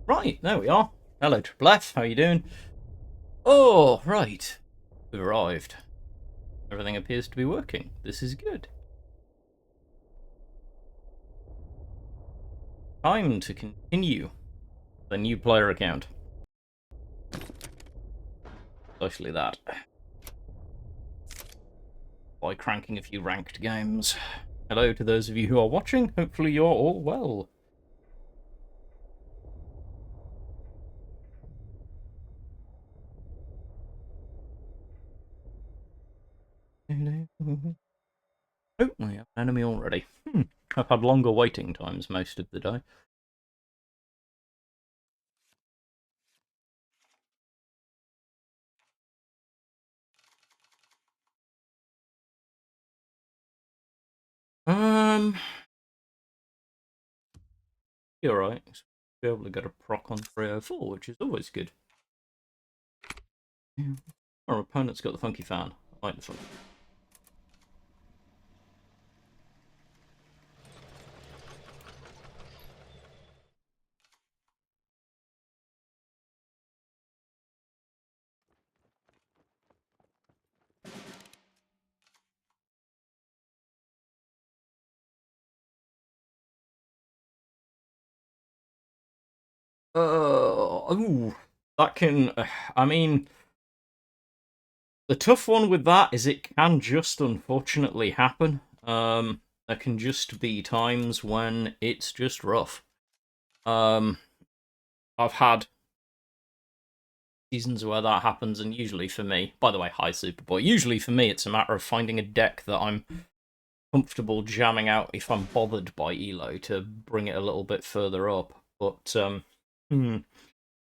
Right, there we are. Hello, Triple F. How you doing? Oh, right. We've arrived. Everything appears to be working. This is good. Time to continue the new player account. Especially that. By cranking a few ranked games. Hello to those of you who are watching. Hopefully you're all well. Oh, we have an enemy already. I've had longer waiting times most of the day. You're right. Be able to get a proc on 304, which is always good. Yeah. Our opponent's got the funky fan. I like the funky. Ooh, that can. I mean, the tough one with that is it can just unfortunately happen. There can just be times when it's just rough. I've had seasons where that happens, and usually for me, by the way, hi Superboy. Usually for me, it's a matter of finding a deck that I'm comfortable jamming out if I'm bothered by Elo to bring it a little bit further up. But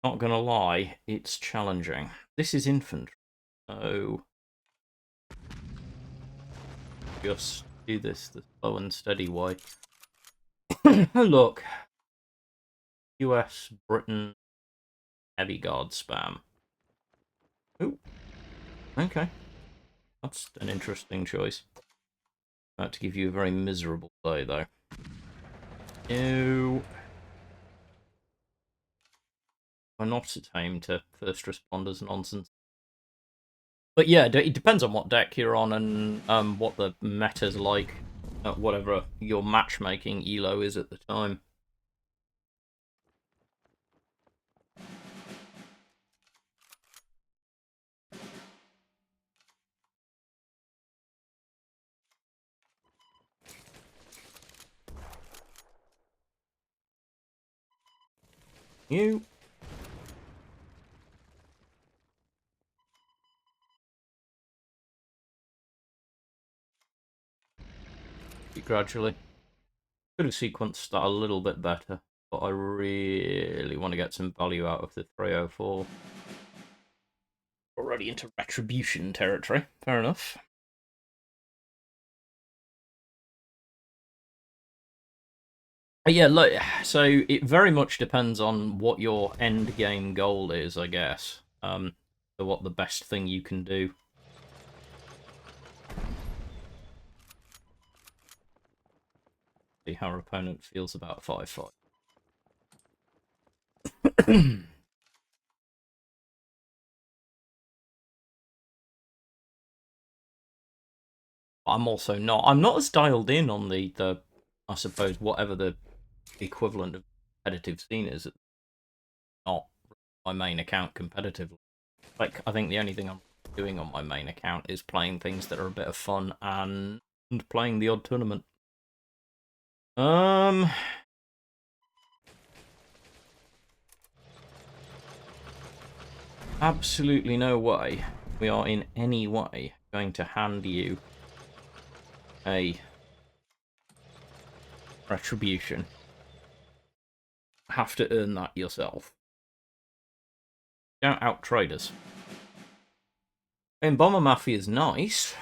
not gonna lie, it's challenging. This is infantry, so just do this the slow and steady way. Oh look, US, Britain, heavy guard spam. Ooh, okay, that's an interesting choice. About to give you a very miserable day though. No. We're not at home to first responders nonsense. But yeah, it depends on what deck you're on and what the meta's like, whatever your matchmaking elo is at the time. You. Gradually. Could have sequenced that a little bit better, but I really want to get some value out of the 304. Already into retribution territory. Fair enough. Yeah, look, so it very much depends on what your end game goal is, I guess. So what the best thing you can do. See how our opponent feels about 5-5. I'm also not. I'm not as dialed in on the I suppose whatever the equivalent of competitive scene is. It's not my main account competitively. Like I think the only thing I'm doing on my main account is playing things that are a bit of fun and playing the odd tournament. Absolutely no way we are in any way going to hand you a retribution. Have to earn that yourself. Don't outtrade us. And Bomber Mafia is nice.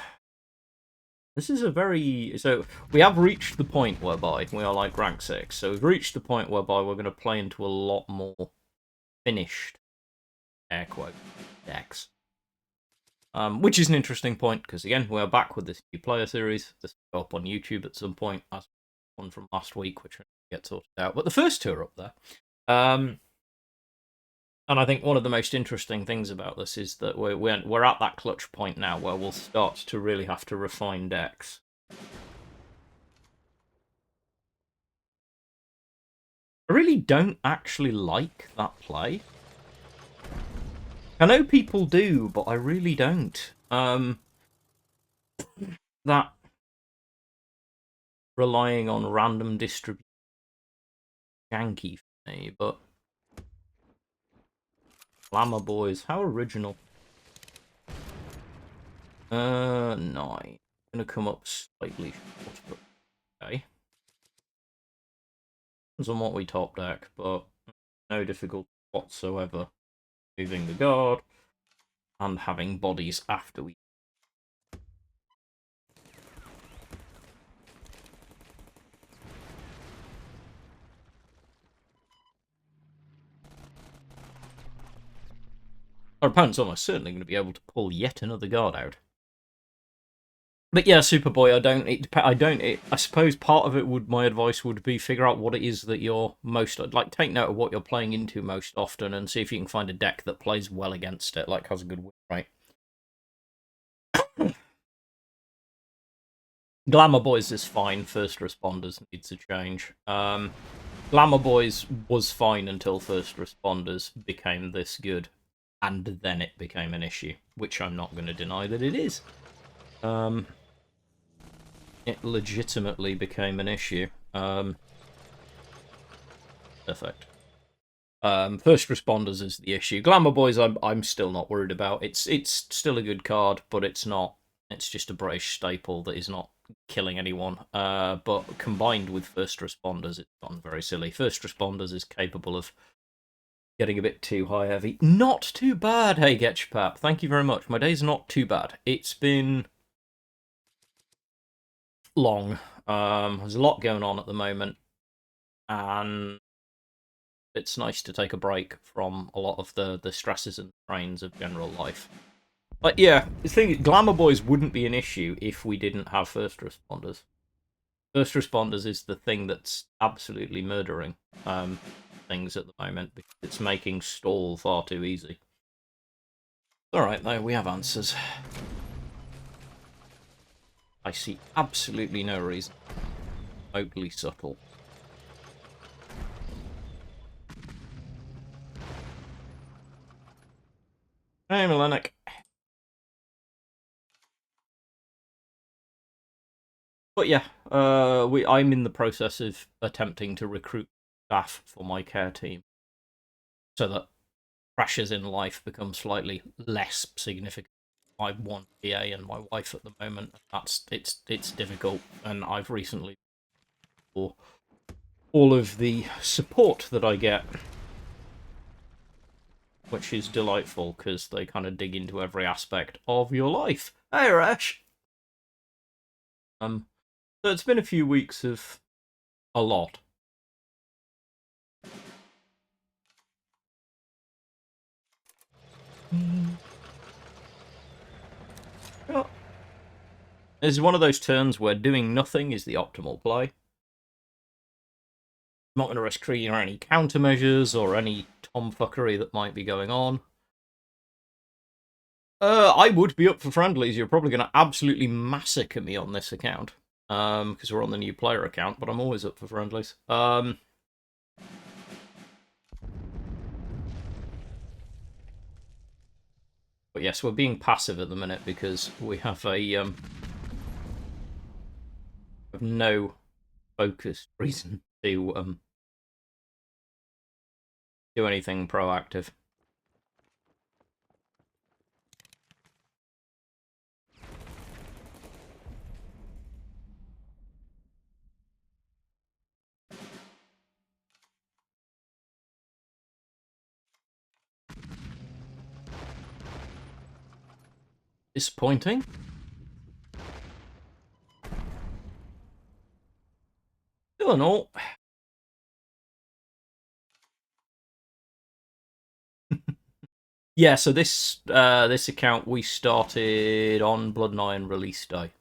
This is a very... So, we have reached the point whereby we are like rank 6. So we've reached the point whereby we're going to play into a lot more finished, air quote, decks. Which is an interesting point, because again, we're back with this new player series. This will go up on YouTube at some point, as one from last week, which will get sorted out. But the first two are up there. And I think one of the most interesting things about this is that we're at that clutch point now where we'll start to really have to refine decks. I really don't actually like that play. I know people do, but I really don't. That relying on random distribution janky for me, but Glamour Boys, how original. 9. Gonna come up slightly short, but okay. Depends on what we top deck, but no difficulty whatsoever. Moving the guard and having bodies after we. Our opponent's almost certainly going to be able to pull yet another guard out. But yeah, Superboy, I suppose part of it my advice would be figure out what it is that you're most, like, take note of what you're playing into most often and see if you can find a deck that plays well against it, like has a good win rate. Glamour Boys is fine, First Responders needs a change. Glamour Boys was fine until First Responders became this good, and then it became an issue, which I'm not going to deny that it is. It legitimately became an issue. Perfect. First Responders is the issue. Glamour Boys, I'm still not worried about. It's still a good card, but it's not. It's just a British staple that is not killing anyone. But combined with First Responders, it's gotten very silly. First Responders is capable of getting a bit too high heavy. Not too bad, hey Getchpap. Thank you very much. My day's not too bad. It's been long. There's a lot going on at the moment, and it's nice to take a break from a lot of the stresses and strains of general life. But yeah, the thing is, Glamour Boys wouldn't be an issue if we didn't have First Responders. First Responders is the thing that's absolutely murdering things at the moment because it's making stall far too easy. Alright, though, we have answers. I see absolutely no reason. Totally subtle. Hey, Milenic. But yeah, I'm in the process of attempting to recruit staff for my care team so that pressures in life become slightly less significant. I have one PA and my wife at the moment. It's difficult, and I've recently for all of the support that I get, which is delightful because they kind of dig into every aspect of your life. Hey, Rash. So it's been a few weeks of a lot. Well, this is one of those turns where doing nothing is the optimal play. I'm not going to risk triggering any countermeasures or any tomfuckery that might be going on. I would be up for friendlies. You're probably going to absolutely massacre me on this account. Because we're on the new player account, but I'm always up for friendlies. But yes, we're being passive at the minute because we have no focused reason to do anything proactive. Disappointing. Still in all. Yeah, so this account we started on Blood and Iron release day.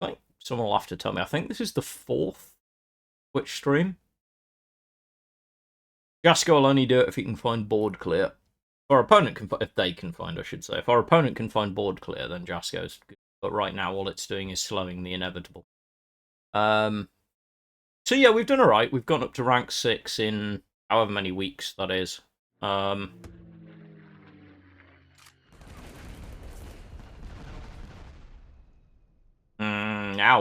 I think someone will have to tell me. I think this is the 4th Twitch stream. Jasko will only do it if he can find board clear. If our opponent can, if they can find, I should say. If our opponent can find board clear, then Jasko's good. But right now, all it's doing is slowing the inevitable. So yeah, we've done alright. We've gone up to rank 6 in however many weeks that is. Now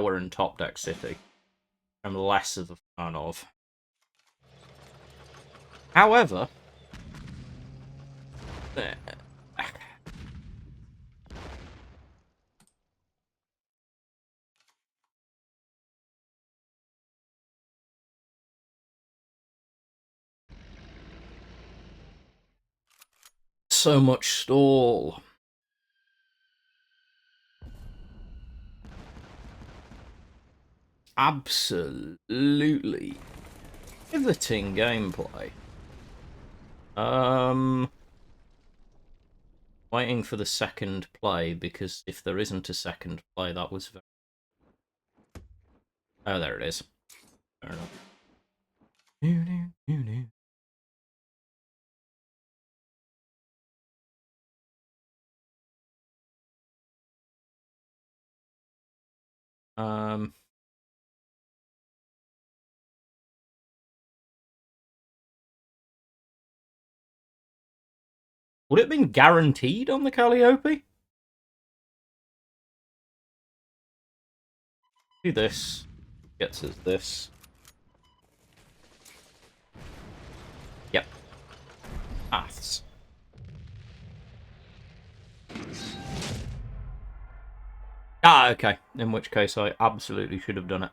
we're in Top Deck City. I'm less of a fan of. However, so much stall. Absolutely pivoting gameplay. Waiting for the second play, because if there isn't a second play, that was very... Oh, there it is. Fair enough. Would it have been guaranteed on the Calliope? Do this. Gets us this. Yep. Paths. Ah, okay. In which case I absolutely should have done it.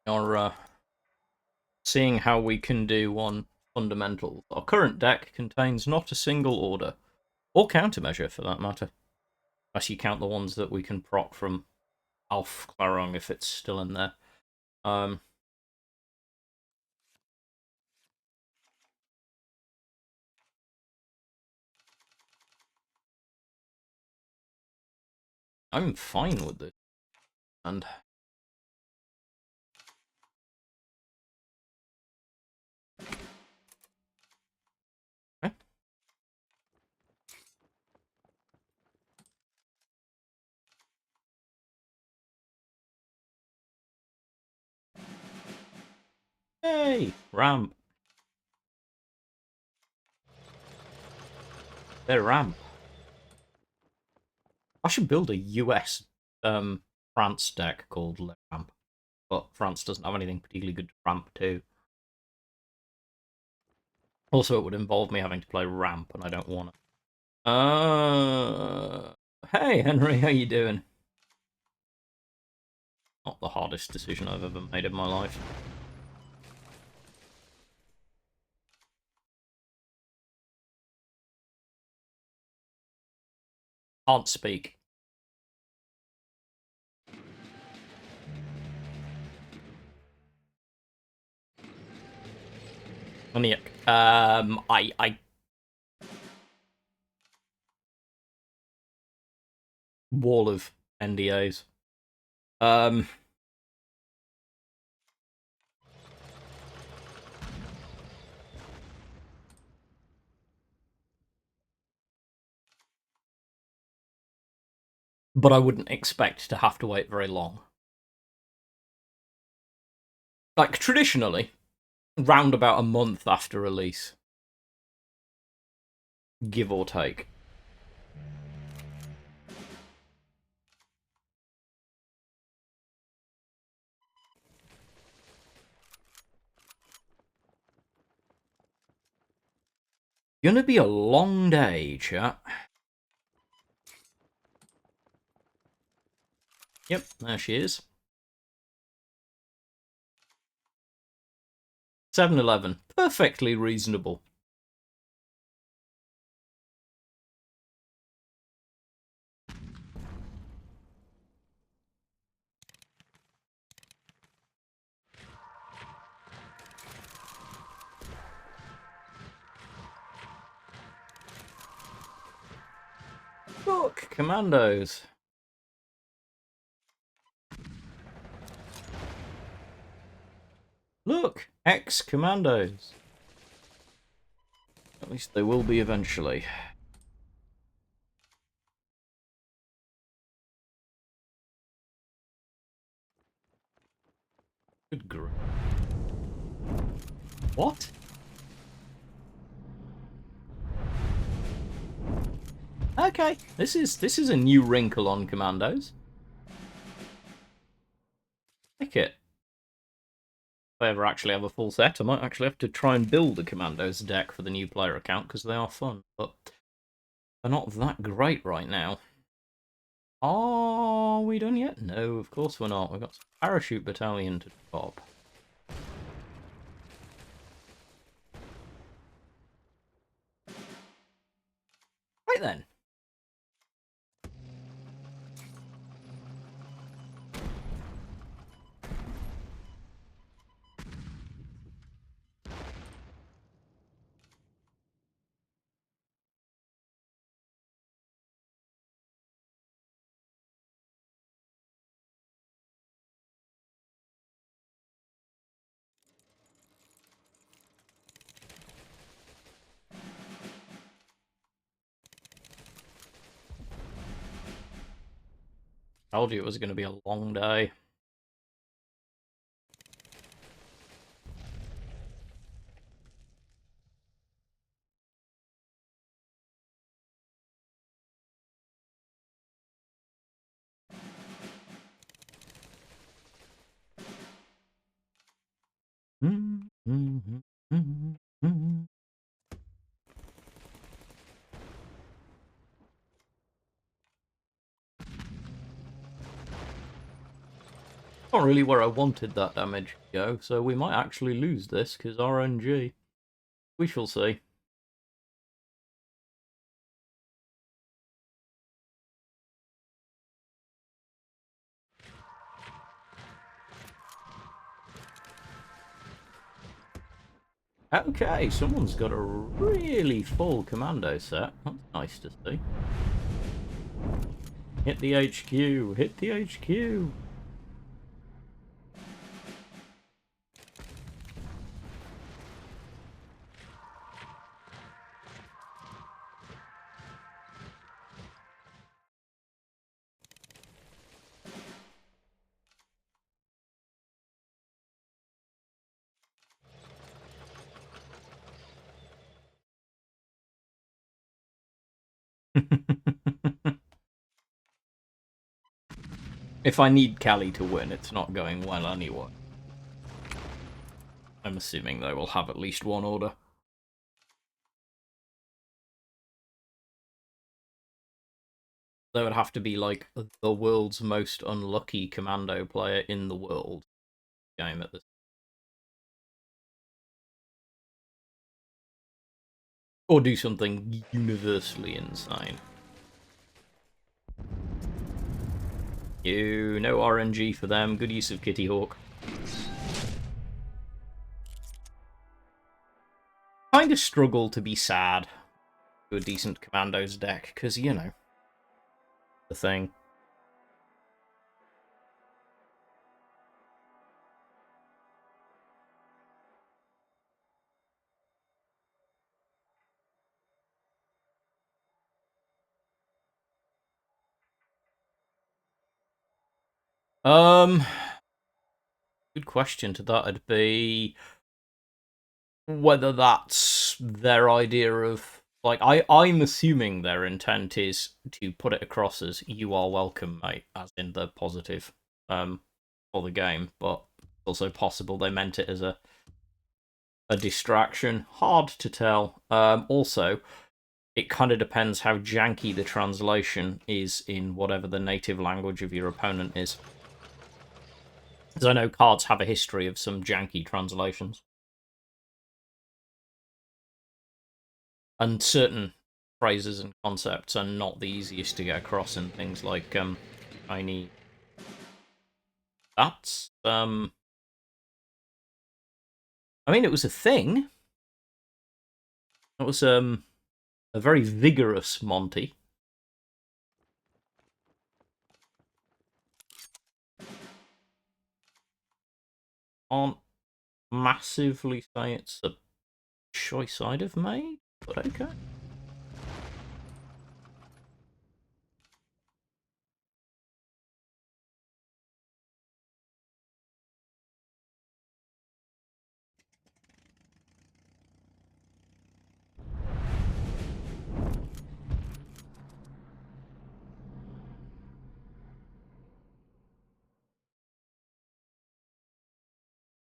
Or, seeing how we can do on fundamentals. Our current deck contains not a single order, or countermeasure for that matter. Unless you count the ones that we can proc from Alf Clarong if it's still in there. I'm fine with this. And okay. Hey, ramp. They're ramp. I should build a US France deck called Le Ramp. But France doesn't have anything particularly good to ramp to. Also, it would involve me having to play ramp, and I don't want it. Hey Henry, how you doing? Not the hardest decision I've ever made in my life. Can't speak. Maniac. I wall of NDAs. But I wouldn't expect to have to wait very long. Like, traditionally, round about a month after release. Give or take. Gonna be a long day, chat. Yep, there she is. 7-Eleven. Perfectly reasonable. Look, commandos. Look, ex-commandos. At least they will be eventually. Good grief. What? Okay, this is a new wrinkle on commandos. Like it. If I ever actually have a full set, I might actually have to try and build a commandos deck for the new player account because they are fun, but they're not that great right now. Are we done yet? No, of course we're not. We've got some parachute battalion to top. Right then. Told you it was going to be a long day. Not really where I wanted that damage to go, so we might actually lose this, because RNG. We shall see. Okay, someone's got a really full commando set. That's nice to see. Hit the HQ, hit the HQ. If I need Cali to win, it's not going well anyway. I'm assuming they will have at least one order. They would have to be like the world's most unlucky commando player in the world game at this. Or do something universally insane. No RNG for them. Good use of Kitty Hawk. Kind of struggle to be sad to a decent Commandos deck, because, you know, the thing. Good question to that would be whether that's their idea of, like, I'm assuming their intent is to put it across as "you are welcome, mate," as in the positive, for the game, but also possible they meant it as a distraction. Hard to tell. Also, it kind of depends how janky the translation is in whatever the native language of your opponent is. Because I know cards have a history of some janky translations. And certain phrases and concepts are not the easiest to get across in things like tiny. That's I mean, it was a thing. It was a very vigorous Monty. can't massively say it's a choice I'd have made, but okay.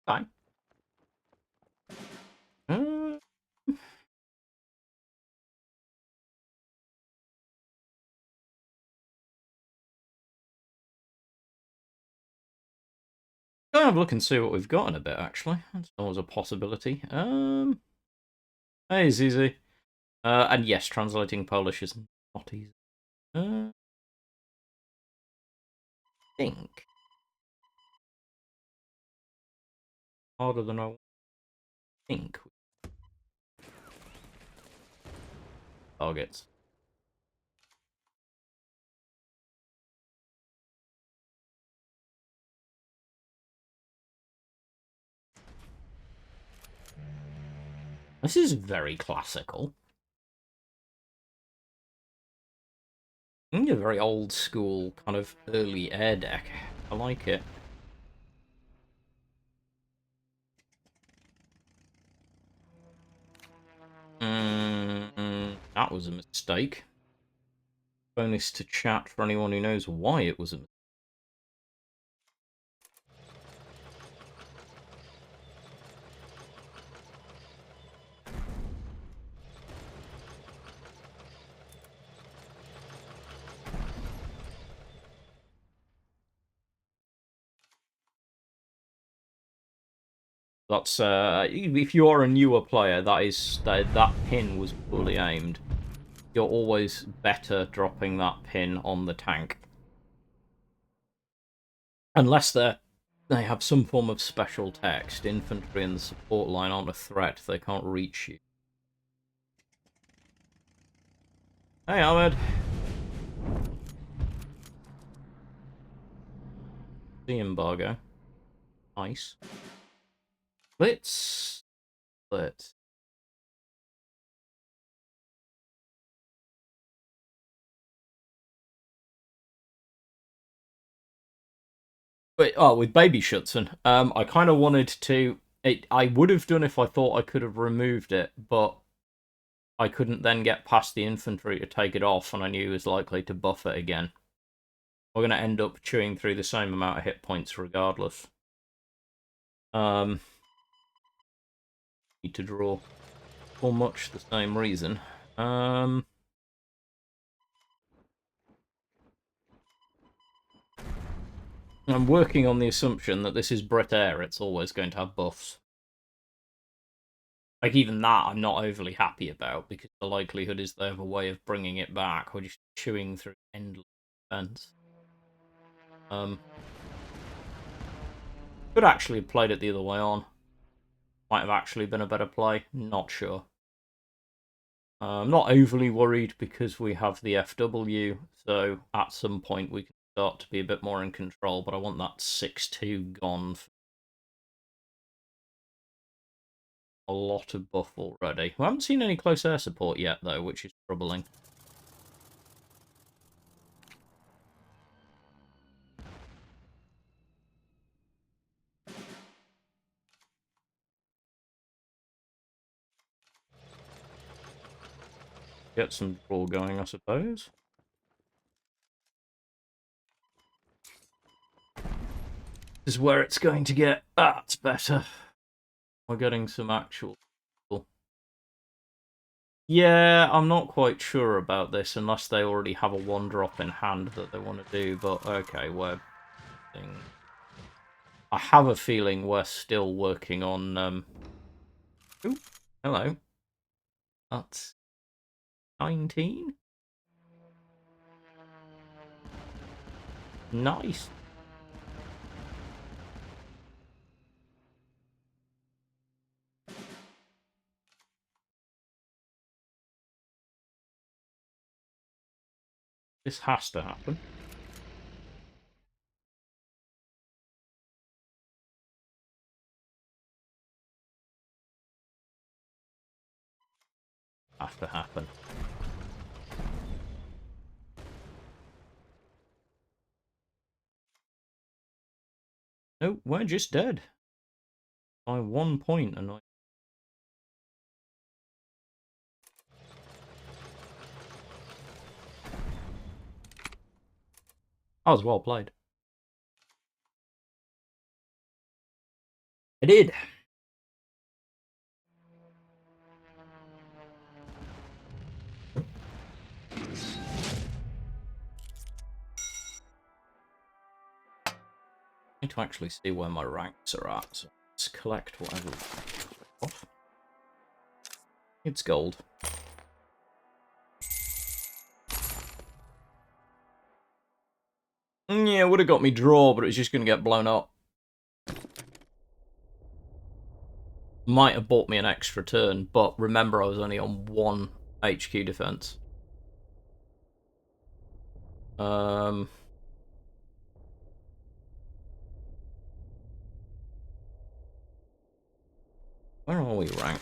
Fine. Uh, Go have a look and see what we've got in a bit, actually. That's always a possibility. Hey, Zizi. And yes, translating Polish is not easy. I think. Harder than I think. Targets. This is very classical. A very old school, kind of early air deck. I like it. That was a mistake. Bonus to chat for anyone who knows why it was a mistake. That's if you're a newer player, that pin was poorly aimed. You're always better dropping that pin on the tank. Unless they have some form of special text. Infantry and the support line aren't a threat. They can't reach you. Hey, Ahmed. The embargo. Nice. Let's... Wait, oh, with Baby Schutzen, I kind of wanted to... I would have done if I thought I could have removed it, but I couldn't then get past the infantry to take it off, and I knew he was likely to buff it again. We're going to end up chewing through the same amount of hit points regardless. Need to draw for much the same reason. I'm working on the assumption that this is Brit Air, it's always going to have buffs. Like, even that I'm not overly happy about, because the likelihood is they have a way of bringing it back. We're just chewing through endless defense. Could actually have played it the other way on. Might have actually been a better play. Not sure. I'm not overly worried because we have the FW, so at some point we can start to be a bit more in control, but I want that 6-2 gone. A lot of buff already. We haven't seen any close air support yet, though, which is troubling. Get some draw going, I suppose. This is where it's going to get... it's better. We're getting some actual... Yeah, I'm not quite sure about this, unless they already have a one-drop in hand that they want to do, but okay, we're... I have a feeling we're still working on... Ooh, hello. That's 19? Nice. This has to happen. have to happen. No, we're just dead. By 1 point, annoying. That was well played. I did. I need to actually see where my ranks are at, so let's collect whatever. What? It's gold. Yeah, it would have got me draw, but it's just going to get blown up. Might have bought me an extra turn, but remember I was only on 1 HQ defense. Where are we rank?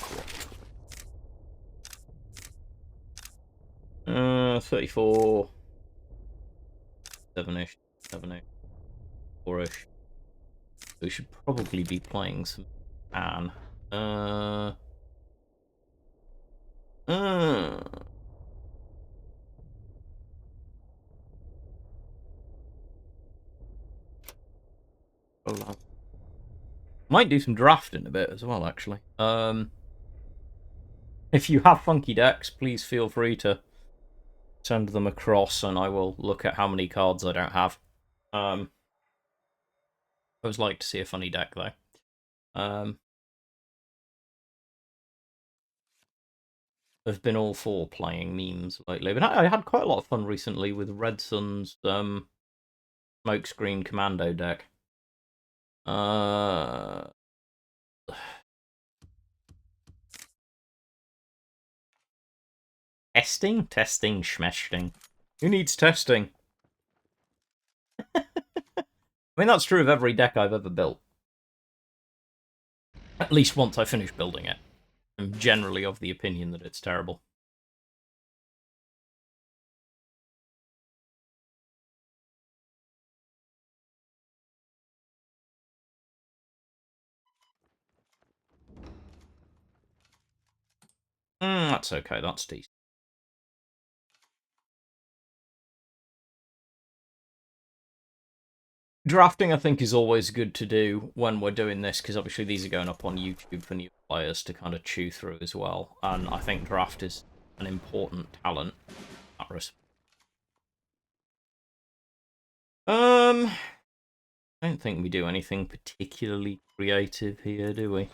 34. 7-ish. 7-ish. 4-ish. We should probably be playing some Anne. Might do some drafting a bit as well, actually. If you have funky decks, please feel free to send them across, and I will look at how many cards I don't have. I always like to see a funny deck, though. I've been all for playing memes lately, but I had quite a lot of fun recently with Red Sun's Smokescreen Commando deck. Testing? Testing, schmesting. Who needs testing? I mean, that's true of every deck I've ever built. At least once I finish building it. I'm generally of the opinion that it's terrible. That's okay, that's decent. Drafting, I think, is always good to do when we're doing this, because obviously these are going up on YouTube for new players to kind of chew through as well. And I think draft is an important talent. I don't think we do anything particularly creative here, do we?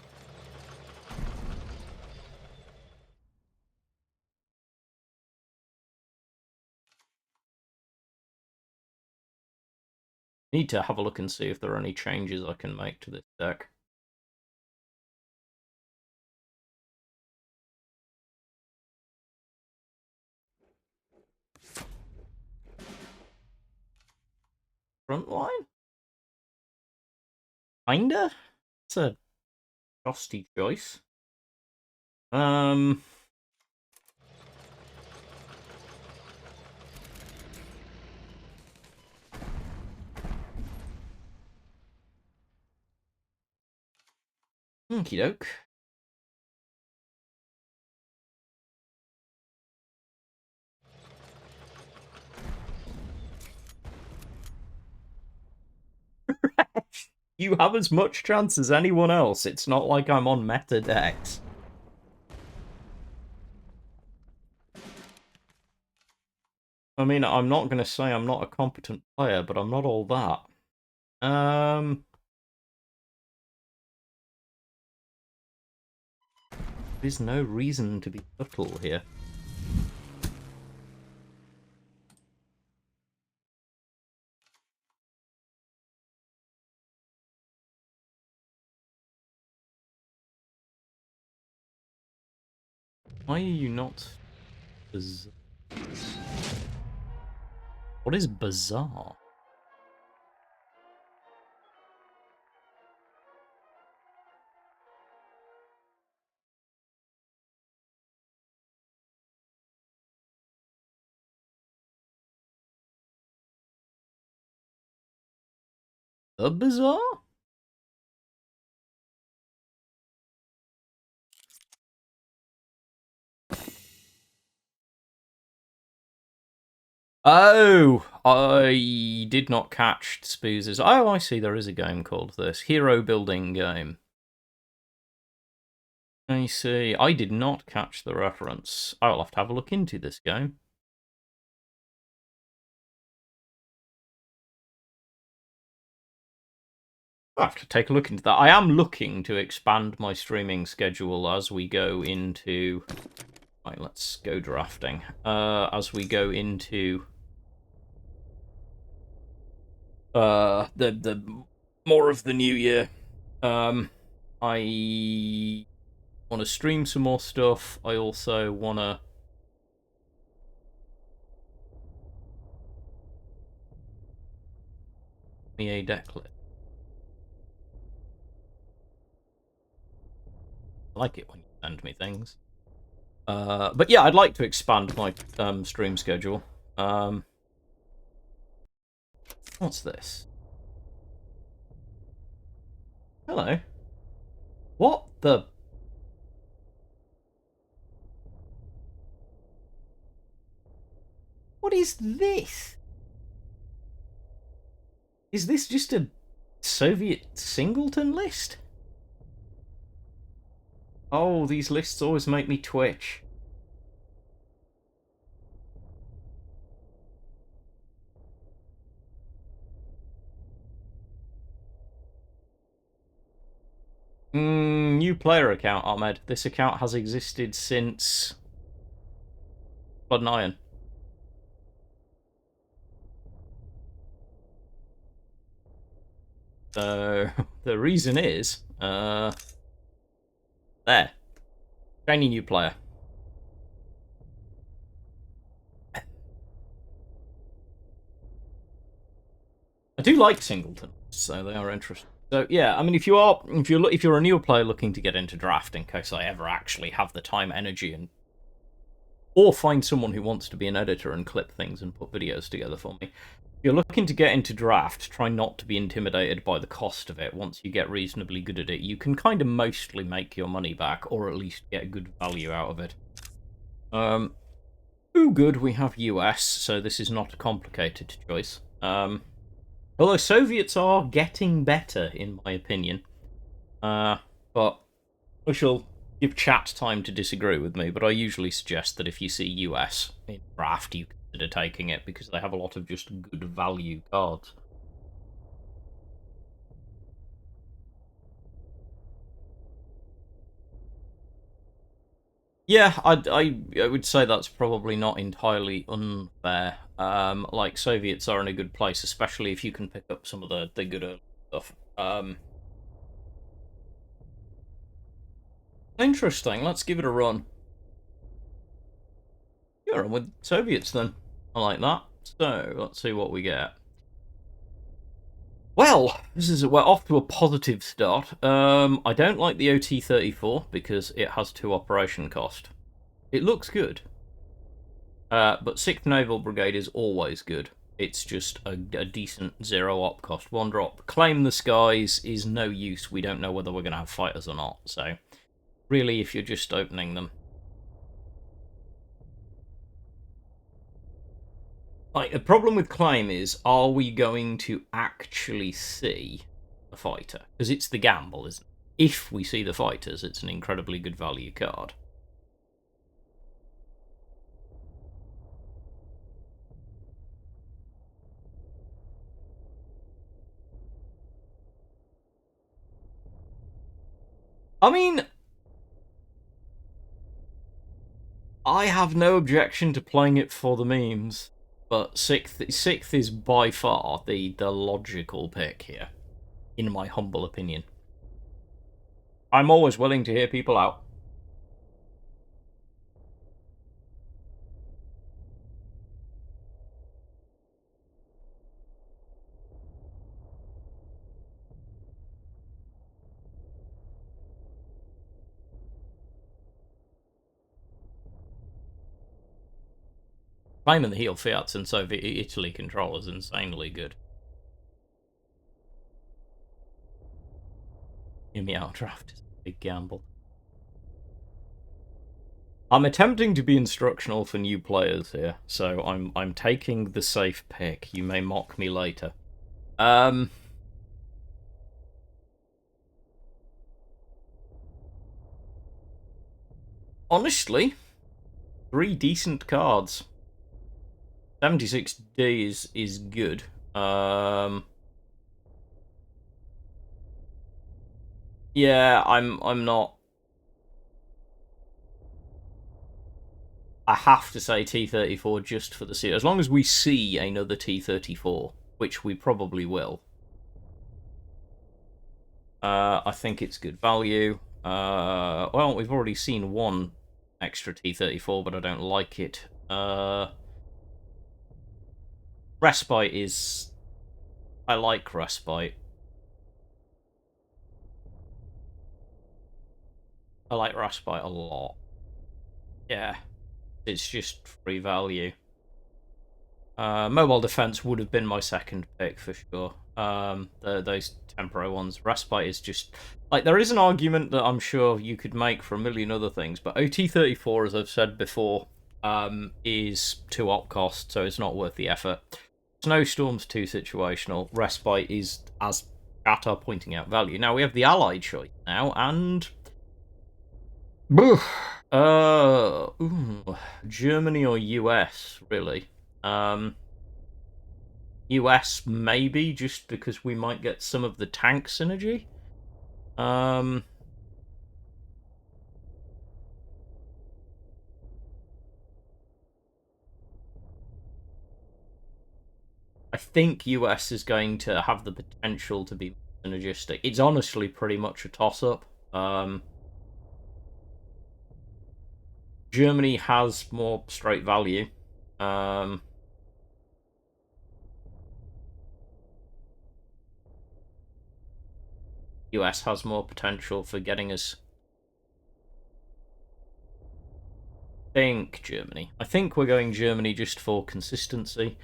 Need to have a look and see if there are any changes I can make to this deck. Frontline? Kinda? It's a frosty choice. Okie doke. You have as much chance as anyone else. It's not like I'm on meta decks. I mean, I'm not going to say I'm not a competent player, but I'm not all that. There's no reason to be subtle here. Why are you not... What is bizarre? bizarre? Oh, I did not catch Spooz's. Oh, I see. There is a game called this hero building game. I see. I did not catch the reference. I'll have to have a look into this game. I'll have to take a look into that. I am looking to expand my streaming schedule as we go into. Right, let's go drafting. As we go into the more of the new year. I want to stream some more stuff. I also want to me a deck list. I like it when you send me things. But yeah, I'd like to expand my stream schedule. What's this? Hello. What the? What is this? Is this just a Soviet singleton list? Oh, these lists always make me twitch. New player account, Ahmed. This account has existed since Blood and Iron. So the reason is, there. Shiny new player. I do like singleton, so they are interesting. So yeah, I mean, if you're a newer player looking to get into draft, in case I ever actually have the time, energy, and or find someone who wants to be an editor and clip things and put videos together for me. If you're looking to get into draft, try not to be intimidated by the cost of it. Once you get reasonably good at it, you can kind of mostly make your money back, or at least get good value out of it. Good, we have US, so this is not a complicated choice. Although Soviets are getting better, in my opinion. But we shall give chat time to disagree with me, but I usually suggest that if you see US in draft, you consider taking it, because they have a lot of just good value cards. Yeah, I would say that's probably not entirely unfair. Like, Soviets are in a good place, especially if you can pick up some of the good early stuff. Interesting. Let's give it a run. You're on with Soviets then. I like that. So let's see what we get. Well, we're off to a positive start. I don't like the OT-34 because it has 2 operation cost. It looks good. But 6th Naval Brigade is always good. It's just a decent 0 op cost. 1 drop. Claim the Skies is no use. We don't know whether we're going to have fighters or not. So, really, if you're just opening them. Like, the problem with Claim is, are we going to actually see a fighter? Because it's the gamble, isn't it? If we see the fighters, it's an incredibly good value card. I mean, I have no objection to playing it for the memes, but sixth is by far the logical pick here, in my humble opinion. I'm always willing to hear people out. Claiming the heel Fiats and Soviet Italy control is insanely good. Hear me out, draft is a big gamble. I'm attempting to be instructional for new players here, so I'm taking the safe pick. You may mock me later. Honestly, 3 decent cards. 76D is good. Yeah, I'm not. I have to say T34 just for the series. As long as we see another T34, which we probably will. I think it's good value. Well, we've already seen one extra T34, but I don't like it. Respite is... I like Respite. I like Respite a lot. Yeah, it's just free value. Mobile Defense would have been my second pick for sure. Those Temporo ones. Respite is just... Like, there is an argument that I'm sure you could make for a million other things, but OT34, as I've said before, is too op cost, so it's not worth the effort. Snowstorm's too situational. Respite is, as chat are pointing out, value. Now, we have the Allied choice now, and... Germany or US, really. US maybe, just because we might get some of the tank synergy. I think US is going to have the potential to be synergistic. It's honestly pretty much a toss-up. Germany has more straight value. US has more potential for getting us. I think we're going Germany just for consistency.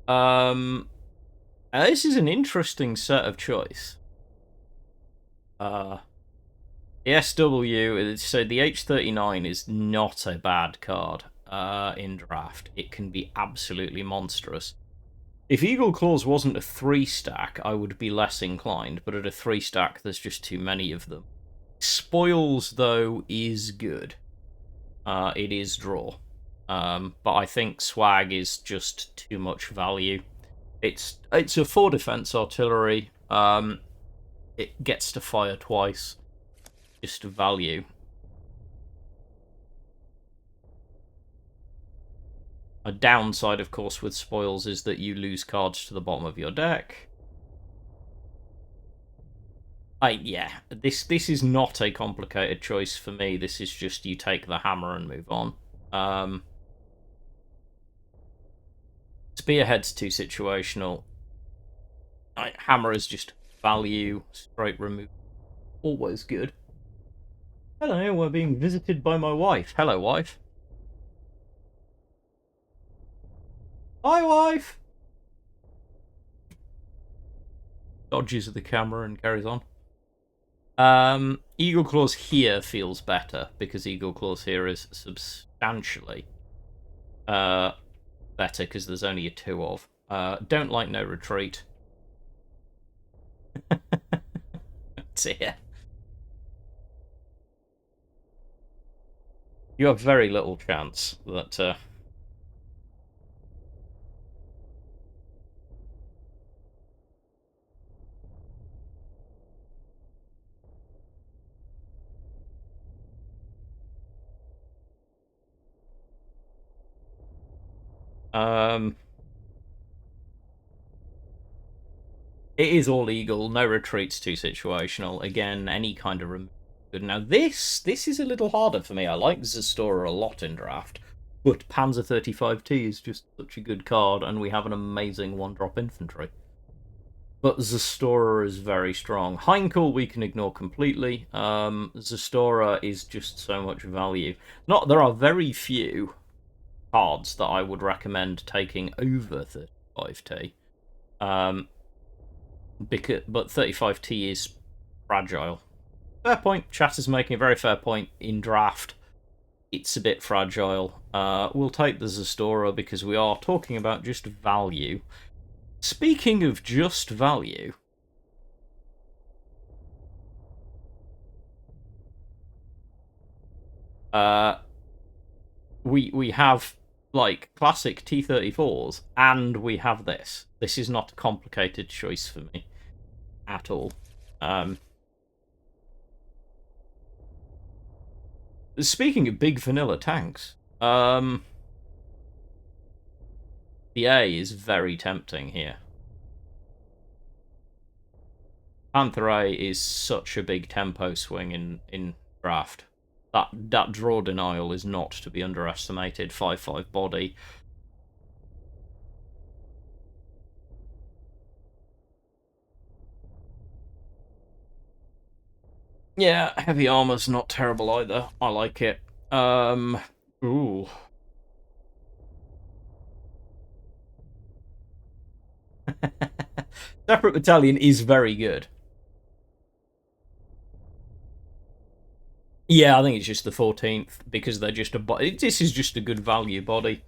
This is an interesting set of choice. The SW, so the H39 is not a bad card in draft. It can be absolutely monstrous. If Eagle Claws wasn't a 3-stack, I would be less inclined, but at a 3-stack, there's just too many of them. Spoils, though, is good. It is draw. But I think Swag is just too much value. It's a 4 defense artillery. It gets to fire twice. Just value. A downside, of course, with spoils is that you lose cards to the bottom of your deck. Yeah, this is not a complicated choice for me. This is just you take the hammer and move on. Spearhead's too situational. Hammer is just value, straight remove. Always good. Hello, we're being visited by my wife. Hello, wife. Hi, wife! Dodges the camera and carries on. Eagle Claws here feels better, because Eagle Claws here is substantially better, because there's only a 2 of. Don't like No Retreat. Dear. You have very little chance that... It is all Eagle. No Retreat's too situational. Again, any kind of good. Now this is a little harder for me. I like Zastora a lot in draft, but Panzer 35T is just such a good card, and we have an amazing 1-drop infantry. But Zastora is very strong. Heinkel we can ignore completely. Zastora is just so much value. There are very few cards that I would recommend taking over 35T. But 35T is fragile. Fair point. Chat is making a very fair point. In draft, it's a bit fragile. We'll take the Zestora because we are talking about just value. Speaking of just value, we have like classic T34s, and we have this. This is not a complicated choice for me at all. Speaking of big vanilla tanks, the A is very tempting here. Panther A is such a big tempo swing in draft. That draw denial is not to be underestimated. 5/5 body. Yeah, heavy armor's not terrible either. I like it. Ooh. Separate Battalion is very good. Yeah, I think it's just the 14th because they're just a body. This is just a good value body.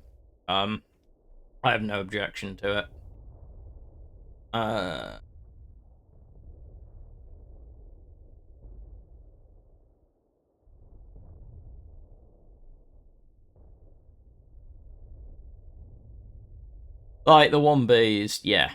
I have no objection to it. Like the 1B is, yeah,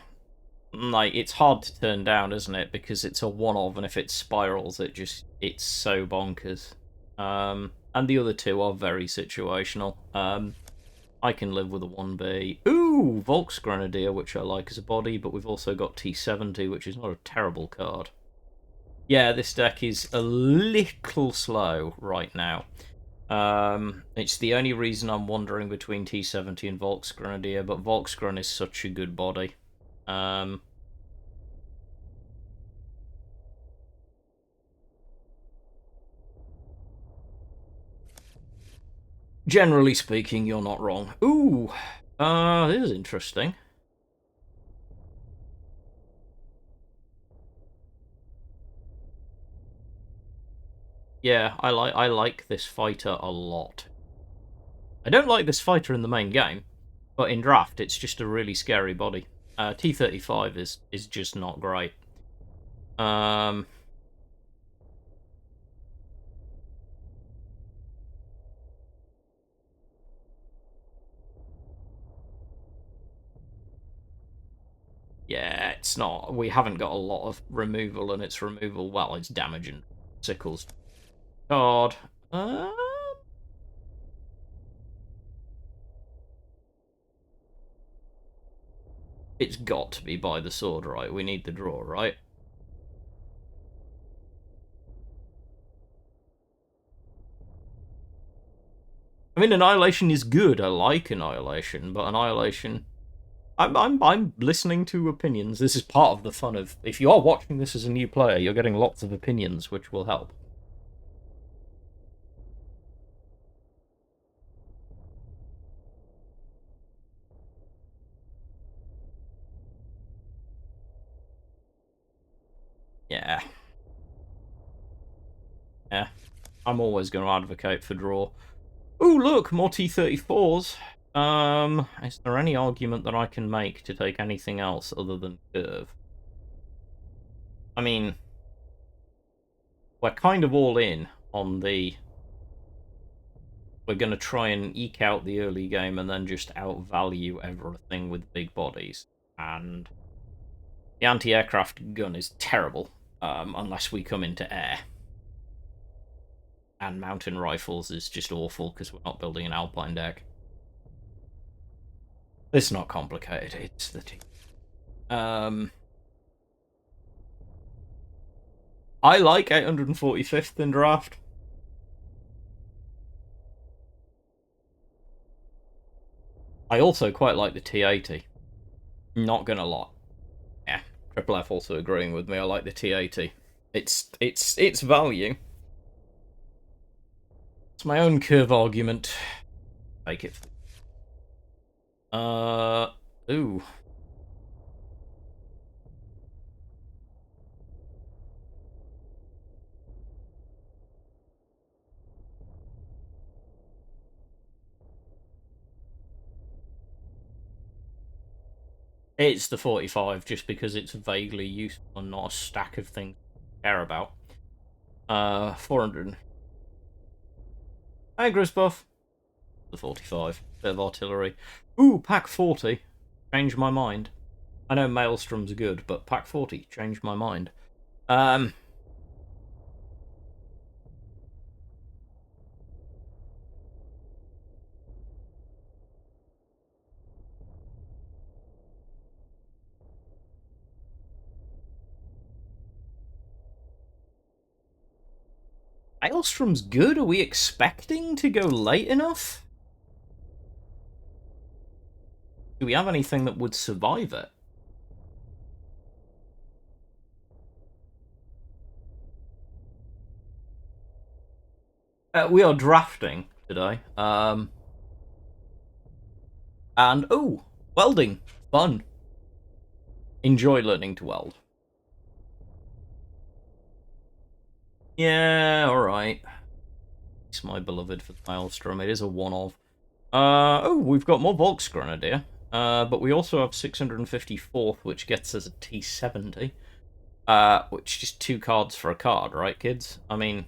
like it's hard to turn down, isn't it? Because it's a one-of, and if it spirals, it's so bonkers. And the other two are very situational. I can live with a 1B. Ooh, Volksgrenadier, which I like as a body, but we've also got T70, which is not a terrible card. Yeah, this deck is a little slow right now. It's the only reason I'm wandering between T70 and Volksgrenadier, but Volksgren is such a good body. Generally speaking, you're not wrong. Ooh, this is interesting. Yeah, I like this fighter a lot. I don't like this fighter in the main game, but in draft, it's just a really scary body. T35 is just not great. Yeah, it's not. We haven't got a lot of removal, and its removal, well, it's damage and sickles. Card. It's got to be by the sword, right? We need the draw, right? I mean, Annihilation is good. I like Annihilation, but Annihilation... I'm listening to opinions. This is part of the fun of... If you are watching this as a new player, you're getting lots of opinions, which will help. Yeah. Yeah. I'm always going to advocate for draw. Ooh, look, more T34s. Is there any argument that I can make to take anything else other than curve? I mean, we're kind of all in on the... We're going to try and eke out the early game and then just outvalue everything with big bodies. And the anti-aircraft gun is terrible, unless we come into air. And mountain rifles is just awful because we're not building an Alpine deck. It's not complicated, it's the team. I like 845th in draft. I also quite like the T80. Not gonna lie. Yeah, Triple F also agreeing with me. I like the T80. It's value. It's my own curve argument. Take it. Ooh. It's the 45, just because it's vaguely useful and not a stack of things to care about. 400. Hey, Grisbuff. The 45. Bit of artillery. Ooh, pack 40. Changed my mind. I know Maelstrom's good, but pack 40 changed my mind. Maelstrom's good? Are we expecting to go late enough? Do we have anything that would survive it? We are drafting today. And, oh, welding. Fun. Enjoy learning to weld. Yeah, alright. It's my beloved for the Maelstrom. It is a one-of. Oh, we've got more Volksgrenadier. But we also have 654th, which gets us a T70. Which is just 2 cards for a card, right, kids? I mean,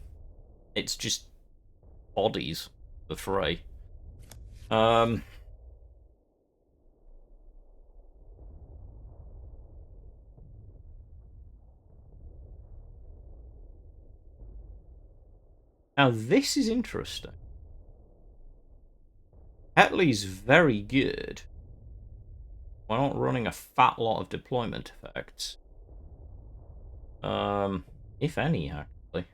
it's just bodies for free. Now this is interesting. Petley's very good. We're not running a fat lot of deployment effects. If any, actually.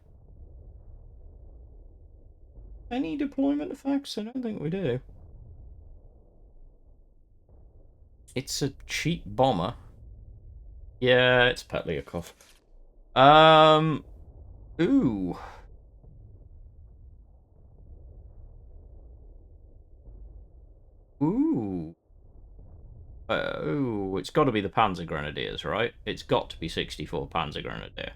Any deployment effects? I don't think we do. It's a cheap bomber. Yeah, it's Petliakov. Ooh. Ooh. Oh, it's got to be the Panzer Grenadiers, right? It's got to be 64 Panzer Grenadier.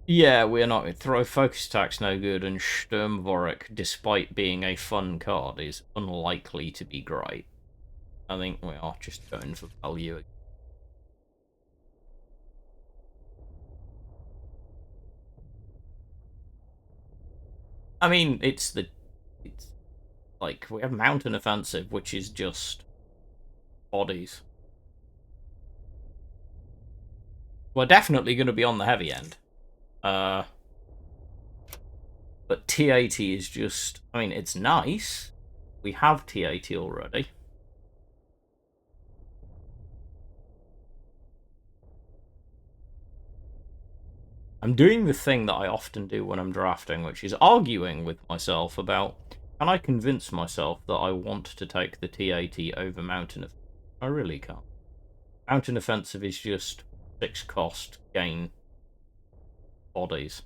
Yeah, we're not. Throw Focus Attack's no good, and Sturmvorek, despite being a fun card, is unlikely to be great. I think we are just going for value. I mean, it's like, we have Mountain Offensive, which is just bodies. We're definitely going to be on the heavy end. But T80 is just, I mean, it's nice. We have T80 already. I'm doing the thing that I often do when I'm drafting, which is arguing with myself about, can I convince myself that I want to take the T80 over Mountain Offensive? I really can't. Mountain Offensive is just 6 cost, gain bodies.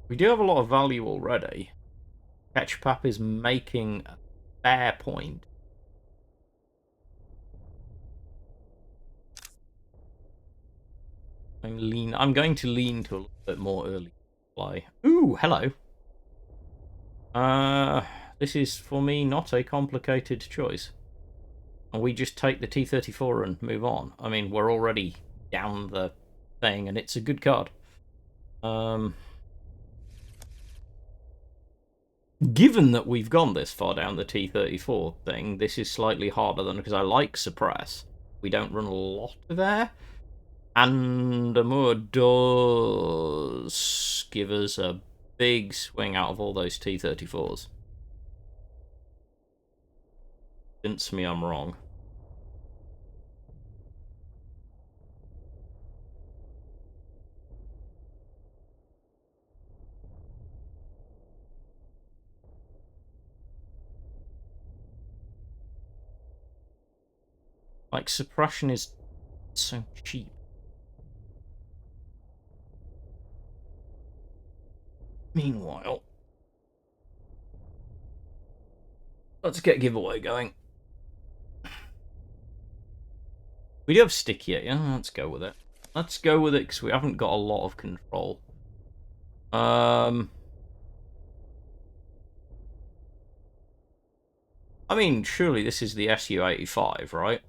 We do have a lot of value already. Ketchpap is making a fair point. I'm going to lean to a little bit more early play. Ooh, hello. This is, for me, not a complicated choice. And we just take the T-34 and move on. I mean, we're already down the thing, and it's a good card. Given that we've gone this far down the T-34 thing, this is slightly harder than, because I like Suppress. We don't run a lot of air. And Amur does give us a big swing out of all those T-34s. Convince me I'm wrong. Like, suppression is so cheap. Meanwhile, let's get giveaway going. We do have sticky, yeah, let's go with it. Let's go with it, because we haven't got a lot of control. I mean, surely this is the Su-85, right?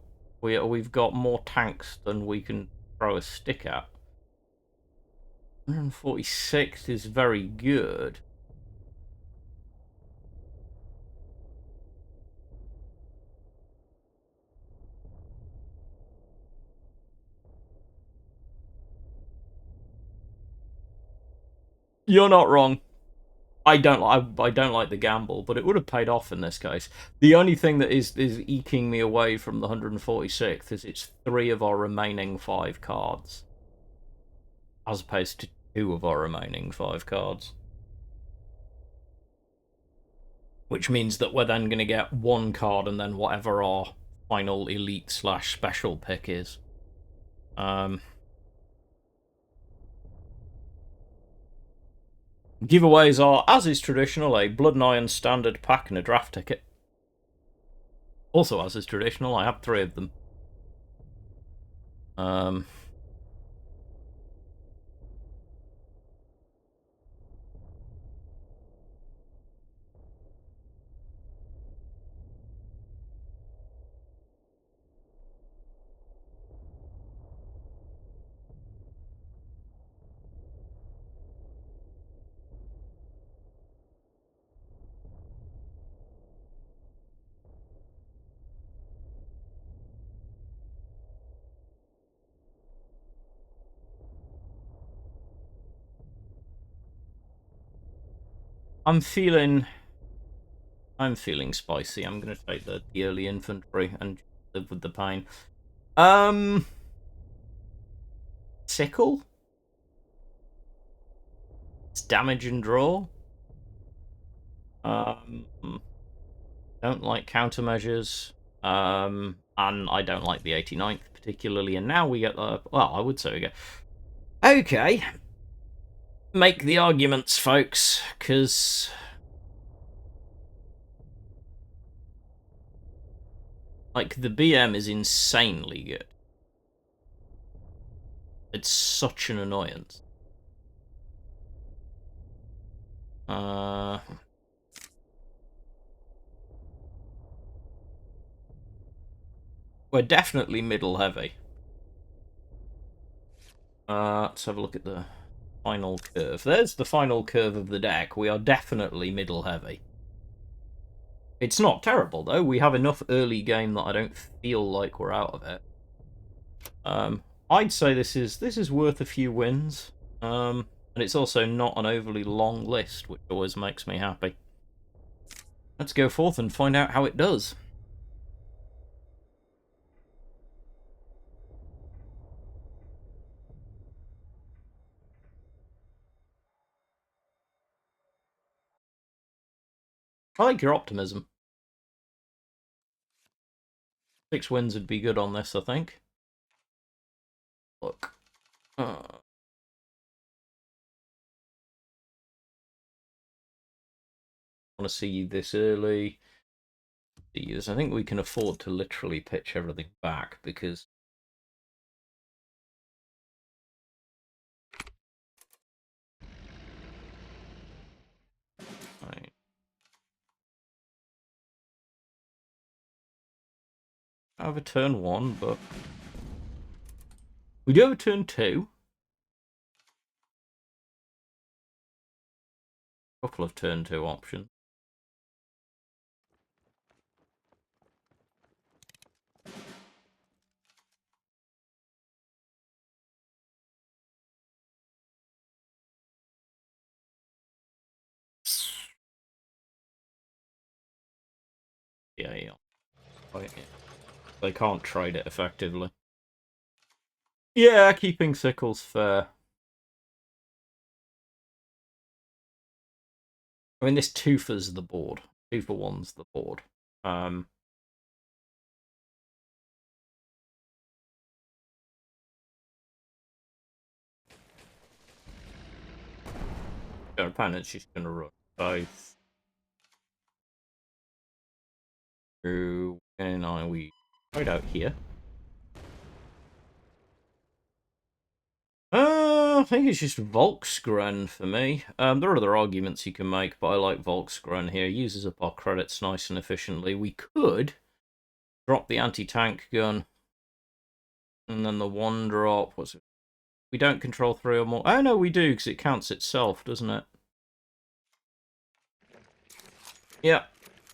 We've got more tanks than we can throw a stick at. 146 is very good. You're not wrong. I don't like the gamble, but it would have paid off in this case. The only thing that is eking me away from the 146th is it's 3 of our remaining 5 cards, as opposed to 2 of our remaining 5 cards. Which means that we're then going to get 1 card and then whatever our final elite / special pick is. Giveaways are, as is traditional, a Blood and Iron standard pack and a draft ticket. Also, as is traditional, I have 3 of them. I'm feeling spicy. I'm going to take the early infantry and live with the pain. Sickle? It's damage and draw. Don't like countermeasures. And I don't like the 89th particularly. And now we get the... Well, I would say we get... Okay. Make the arguments, folks, because... Like, the BM is insanely good. It's such an annoyance. We're definitely middle heavy. Let's have a look at the final curve. There's the final curve of the deck. We are definitely middle heavy. It's not terrible though. We have enough early game that I don't feel like we're out of it. I'd say this is worth a few wins. And it's also not an overly long list, which always makes me happy. Let's go forth and find out how it does. I like your optimism. 6 wins would be good on this, I think. Look. Want to see you this early. I think we can afford to literally pitch everything back because right. I have a turn 1, but we do have a turn 2. A couple of turn 2 options. Yeah. They can't trade it effectively. Yeah, keeping sickles fair. I mean, this 2 for's the board. 2 for 1's the board. Their opponent's just going to run both through, and we trade out here. I think it's just Volksgren for me. There are other arguments you can make, but I like Volksgren here. Uses up our credits nice and efficiently. We could drop the anti-tank gun, and then the one drop. What's it? We don't control 3 or more. Oh no, we do, because it counts itself, doesn't it? Yeah,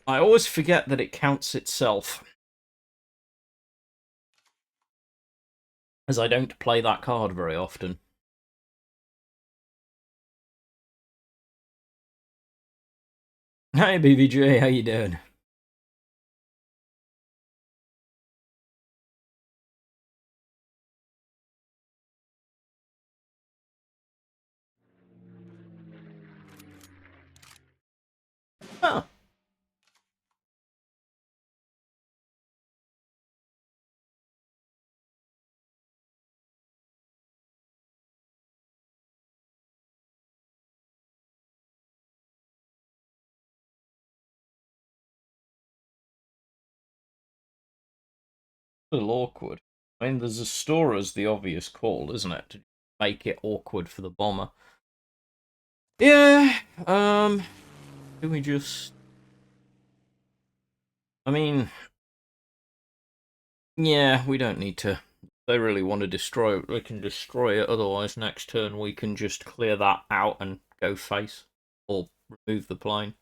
I always forget that it counts itself, as I don't play that card very often. Hey BBJ, how you doing? Huh. A little awkward. I mean, there's a store as the obvious call, isn't it? To make it awkward for the bomber. Yeah, do we just... I mean, yeah, we don't need to. If they really want to destroy it, they can destroy it. Otherwise, next turn we can just clear that out and go face. Or remove the plane.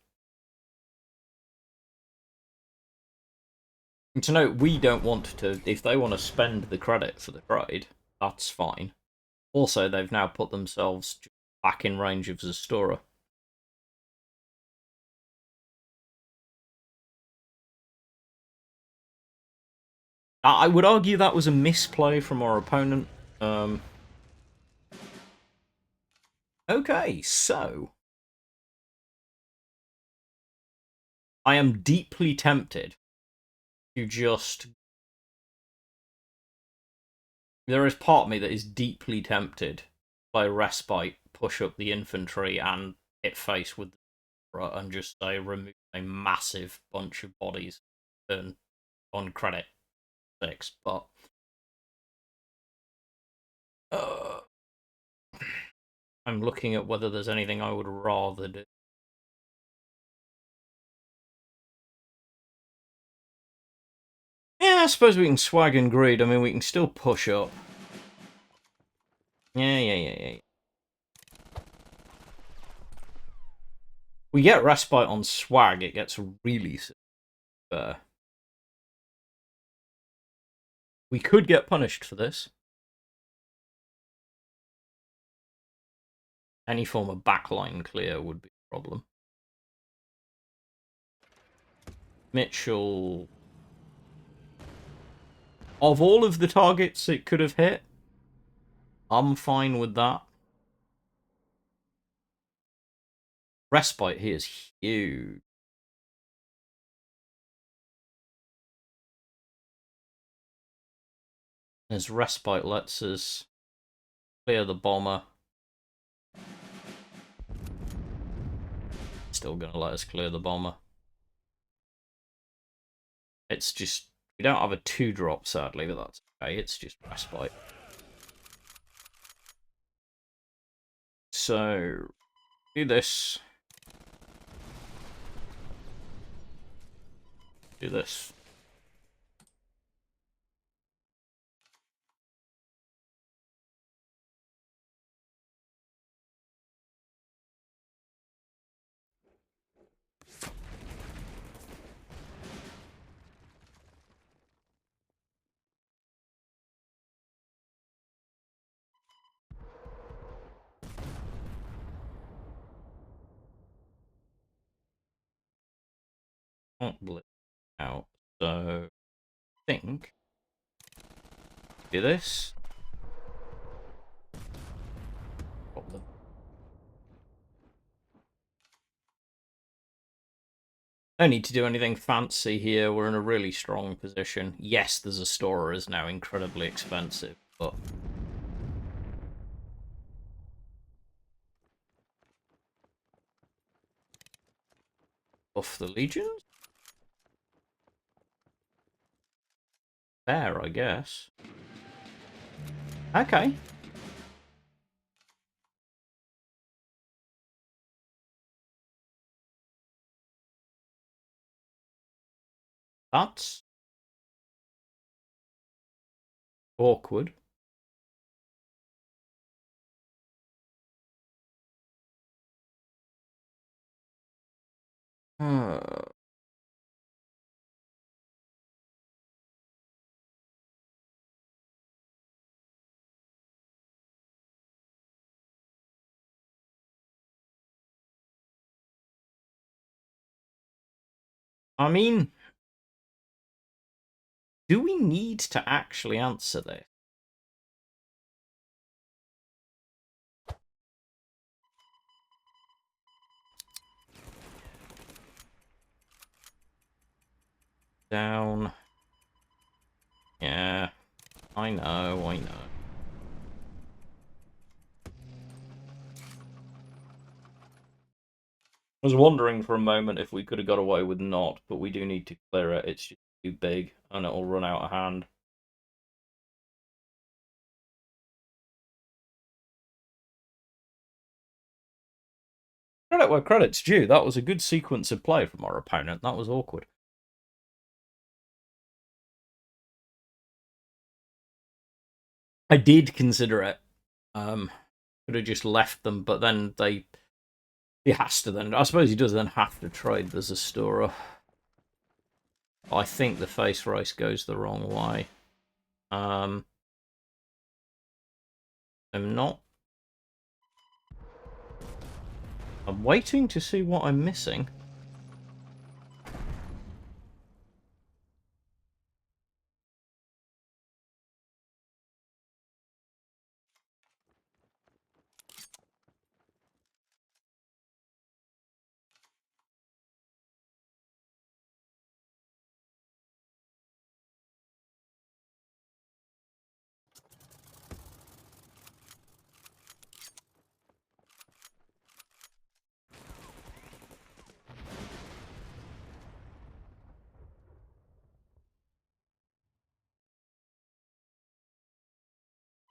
And to note, we don't want to... If they want to spend the credit for the trade, that's fine. Also, they've now put themselves back in range of Zastora. I would argue that was a misplay from our opponent. Okay, so... I am deeply tempted to just... There is part of me that is deeply tempted by Respite, push up the infantry and hit face with the and just say remove a massive bunch of bodies and on credit 6, but... I'm looking at whether there's anything I would rather do. Yeah, I suppose we can swag and greed. I mean, we can still push up. Yeah. We get respite on swag, it gets really fair. We could get punished for this. Any form of backline clear would be a problem. Mitchell... Of all of the targets it could have hit, I'm fine with that. Respite here is huge. As Respite lets us clear the bomber. Still gonna let us clear the bomber. It's just... We don't have a 2-drop, sadly, but that's okay. It's just Respite. So... Do this. Do this. Can't blip out. So... I think... Do this. Don't need to do anything fancy here. We're in a really strong position. Yes, there's a store is now incredibly expensive, but... Buff the legions? Fair, I guess. Okay. That's awkward. Uh, I mean, do we need to actually answer this? Down. Yeah, I know, I know. I was wondering for a moment if we could have got away with not, but we do need to clear it. It's just too big, and it'll run out of hand. Credit where credit's due. That was a good sequence of play from our opponent. That was awkward. I did consider it. Could have just left them, but then he has to then. I suppose he does then have to trade the Zastora. I think the face race goes the wrong way. I'm not. I'm waiting to see what I'm missing.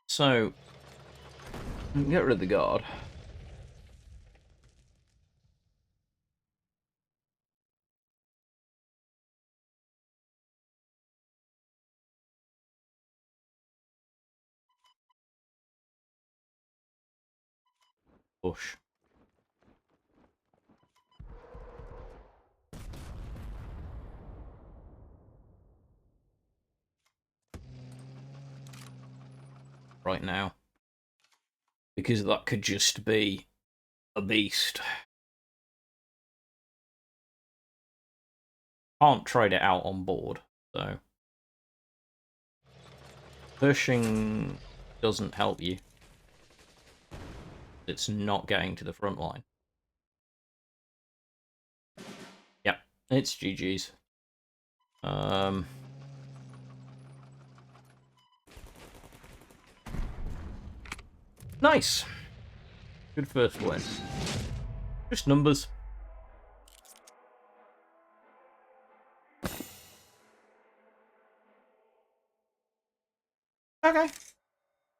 So, get rid of the guard. Push. Right now. Because that could just be a beast. Can't trade it out on board, so. Pushing doesn't help you. It's not getting to the front line. Yep, it's GG's. Nice. Good first win. Just numbers. Okay.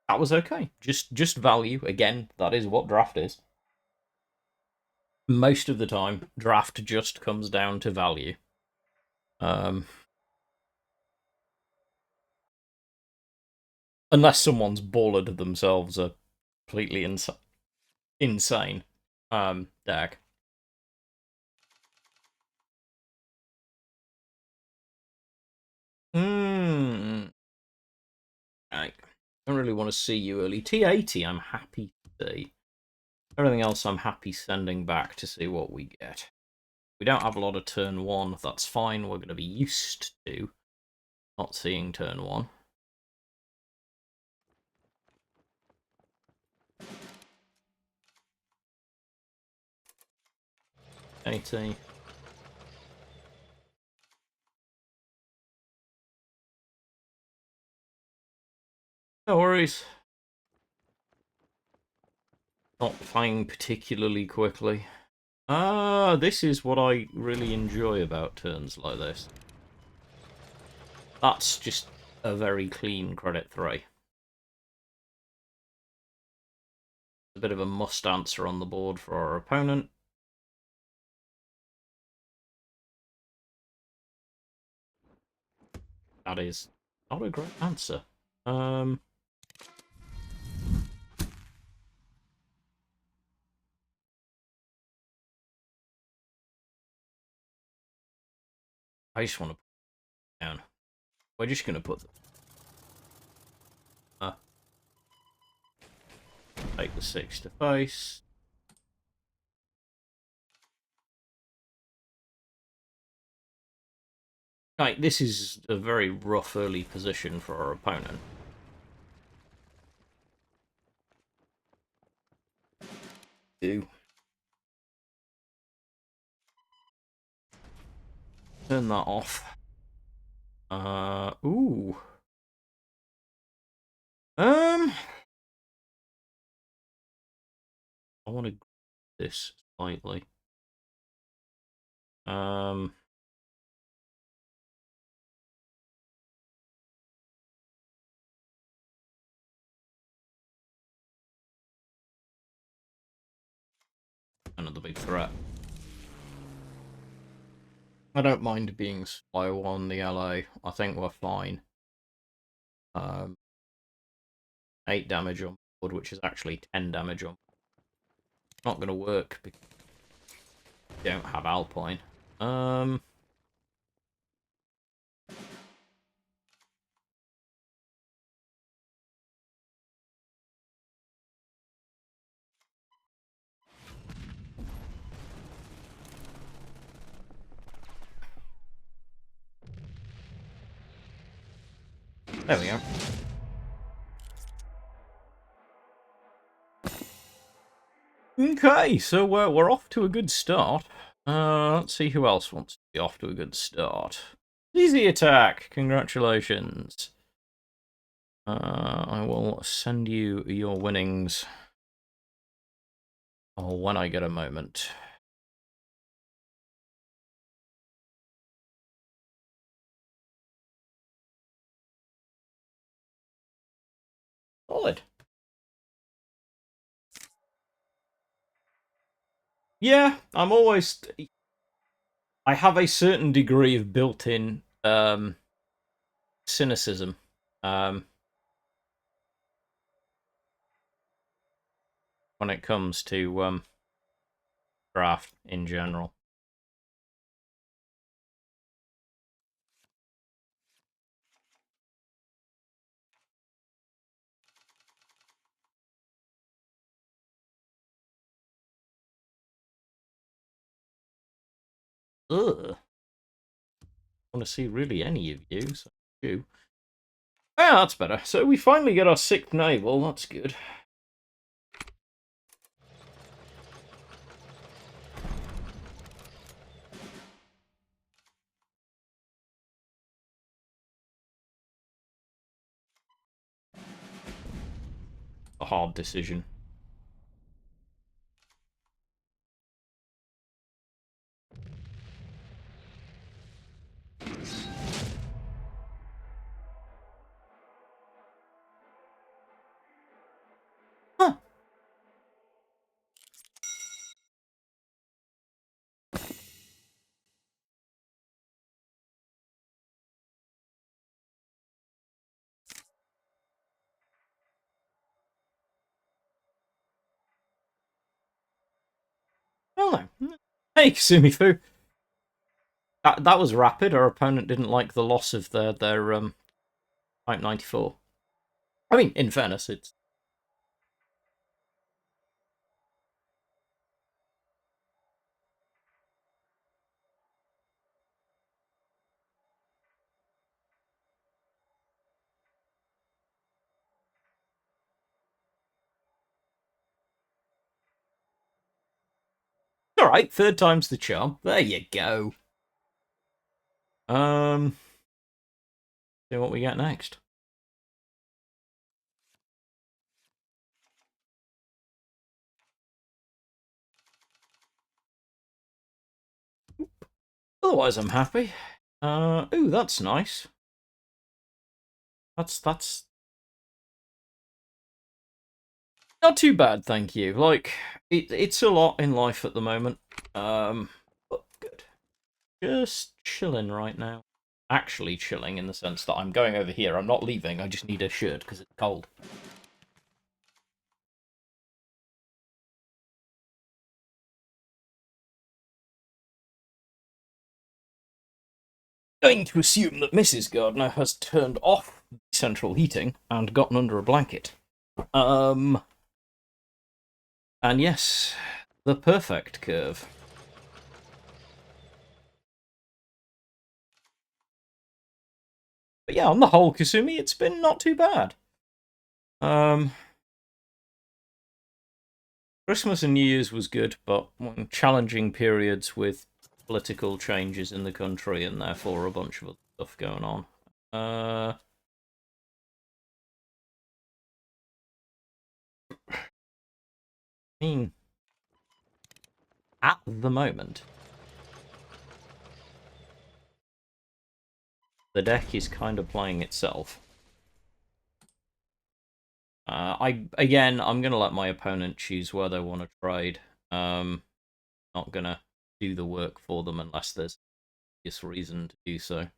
That was okay. Just value. Again, that is what draft is. Most of the time, draft just comes down to value. Unless someone's balled themselves a completely insane deck. I don't really want to see you early. T80, I'm happy to see. Everything else, I'm happy sending back to see what we get. We don't have a lot of turn 1, that's fine. We're going to be used to not seeing turn 1. AT. No worries. Not playing particularly quickly. This is what I really enjoy about turns like this. That's just a very clean credit 3. A bit of a must answer on the board for our opponent. That is not a great answer. I just want to put it down. We're just going to put take the 6 to face. Right, this is a very rough early position for our opponent. Do turn that off. Ooh. I want to this slightly. Another big threat. I don't mind being slow on the LA. I think we're fine. 8 damage on board, which is actually 10 damage on. Not going to work because we don't have Alpine. There we go. Okay, so we're off to a good start. Let's see who else wants to be off to a good start. Easy attack! Congratulations. I will send you your winnings. Oh, when I get a moment. Solid. Yeah, I'm always... I have a certain degree of built-in cynicism. When it comes to draft in general. Ugh. I want to see really any of you, so you. Ah, that's better. So we finally get our 6th naval, that's good. A hard decision. Huh. Oh no. Hey, Sumifu. That was rapid. Our opponent didn't like the loss of their Type 94. I mean, in fairness, it's... Alright, 3rd time's the charm. There you go. See what we get next. Otherwise, I'm happy. Ooh, that's nice. That's not too bad, thank you. Like, it's a lot in life at the moment. But good. Just chilling right now. actually chilling in the sense that I'm going over here. I'm not leaving. I just need a shirt because it's cold. Going to assume that Mrs. Gardner has turned off central heating and gotten under a blanket. And yes, the perfect curve. But yeah, on the whole, Kasumi, it's been not too bad. Christmas and New Year's was good, but challenging periods with political changes in the country and therefore a bunch of other stuff going on. I mean, at the moment, the deck is kind of playing itself. I'm gonna let my opponent choose where they want to trade. Not gonna do the work for them unless there's a reason to do so.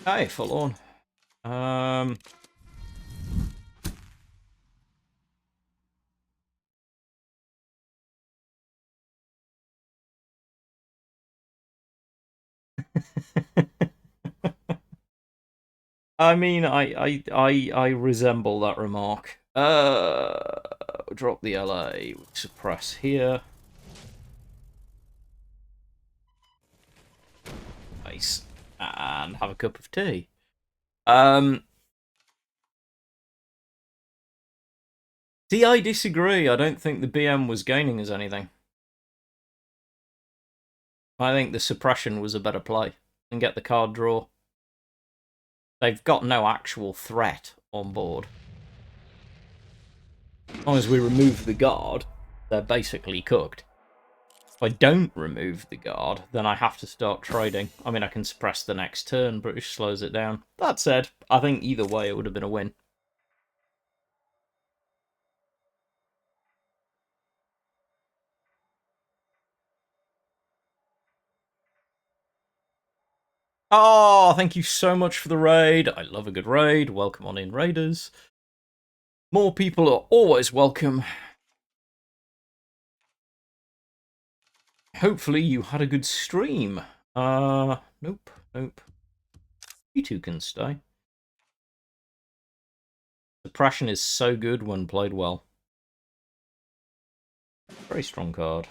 Hey, Forlorn. I mean, I resemble that remark. Drop the LA, suppress here. Nice. And have a cup of tea. See, I disagree. I don't think the BM was gaining us anything. I think the suppression was a better play. And get the card draw. They've got no actual threat on board. As long as we remove the guard, they're basically cooked. If I don't remove the guard, then I have to start trading. I mean, I can suppress the next turn, but it slows it down. That said, I think either way it would have been a win. Oh, thank you so much for the raid. I love a good raid. Welcome on in, raiders. More people are always welcome. Hopefully you had a good stream. Nope. You two can stay. Suppression is so good when played well. Very strong card.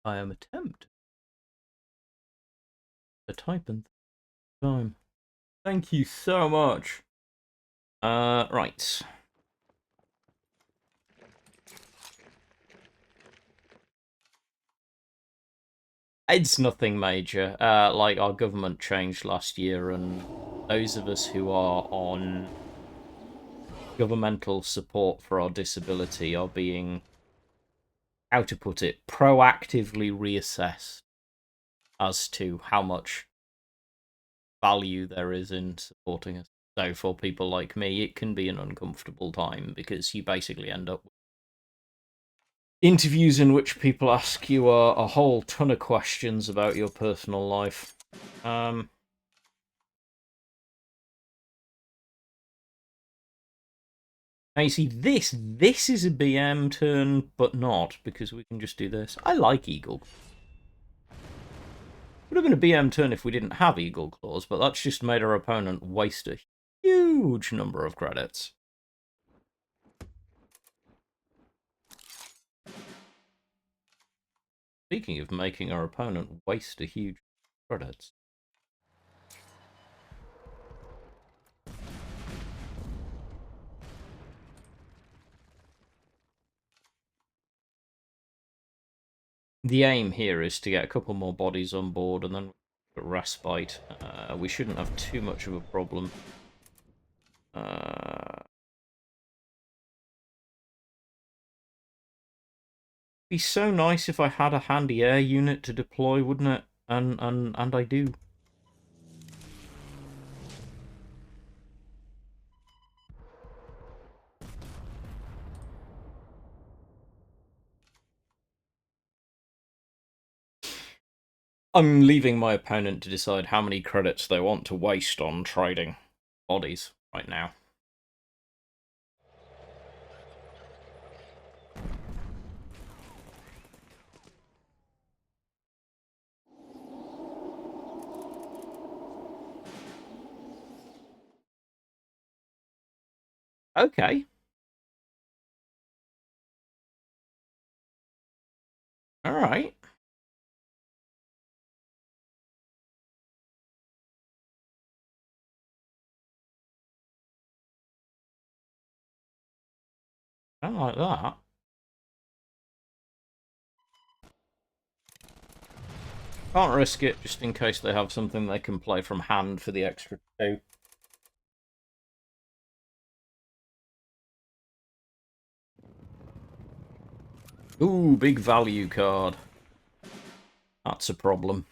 I am attempt to type in time. Thank you so much. Right. It's nothing major. Like, our government changed last year, and those of us who are on governmental support for our disability are being, how to put it, proactively reassessed as to how much value there is in supporting us. So for people like me, it can be an uncomfortable time because you basically end up with interviews in which people ask you a whole ton of questions about your personal life. Now, you see, this is a BM turn, but not, because we can just do this. I like Eagle. Would have been a BM turn if we didn't have Eagle Claws, but that's just made our opponent waste a huge number of credits. Speaking of making our opponent waste a huge credits. The aim here is to get a couple more bodies on board and then Respite. We shouldn't have too much of a problem. Be so nice if I had a handy air unit to deploy, wouldn't it? And I do. I'm leaving my opponent to decide how many credits they want to waste on trading bodies right now. Okay. Alright. I like that. Can't risk it, just in case they have something they can play from hand for the extra 2. Ooh, big value card. That's a problem.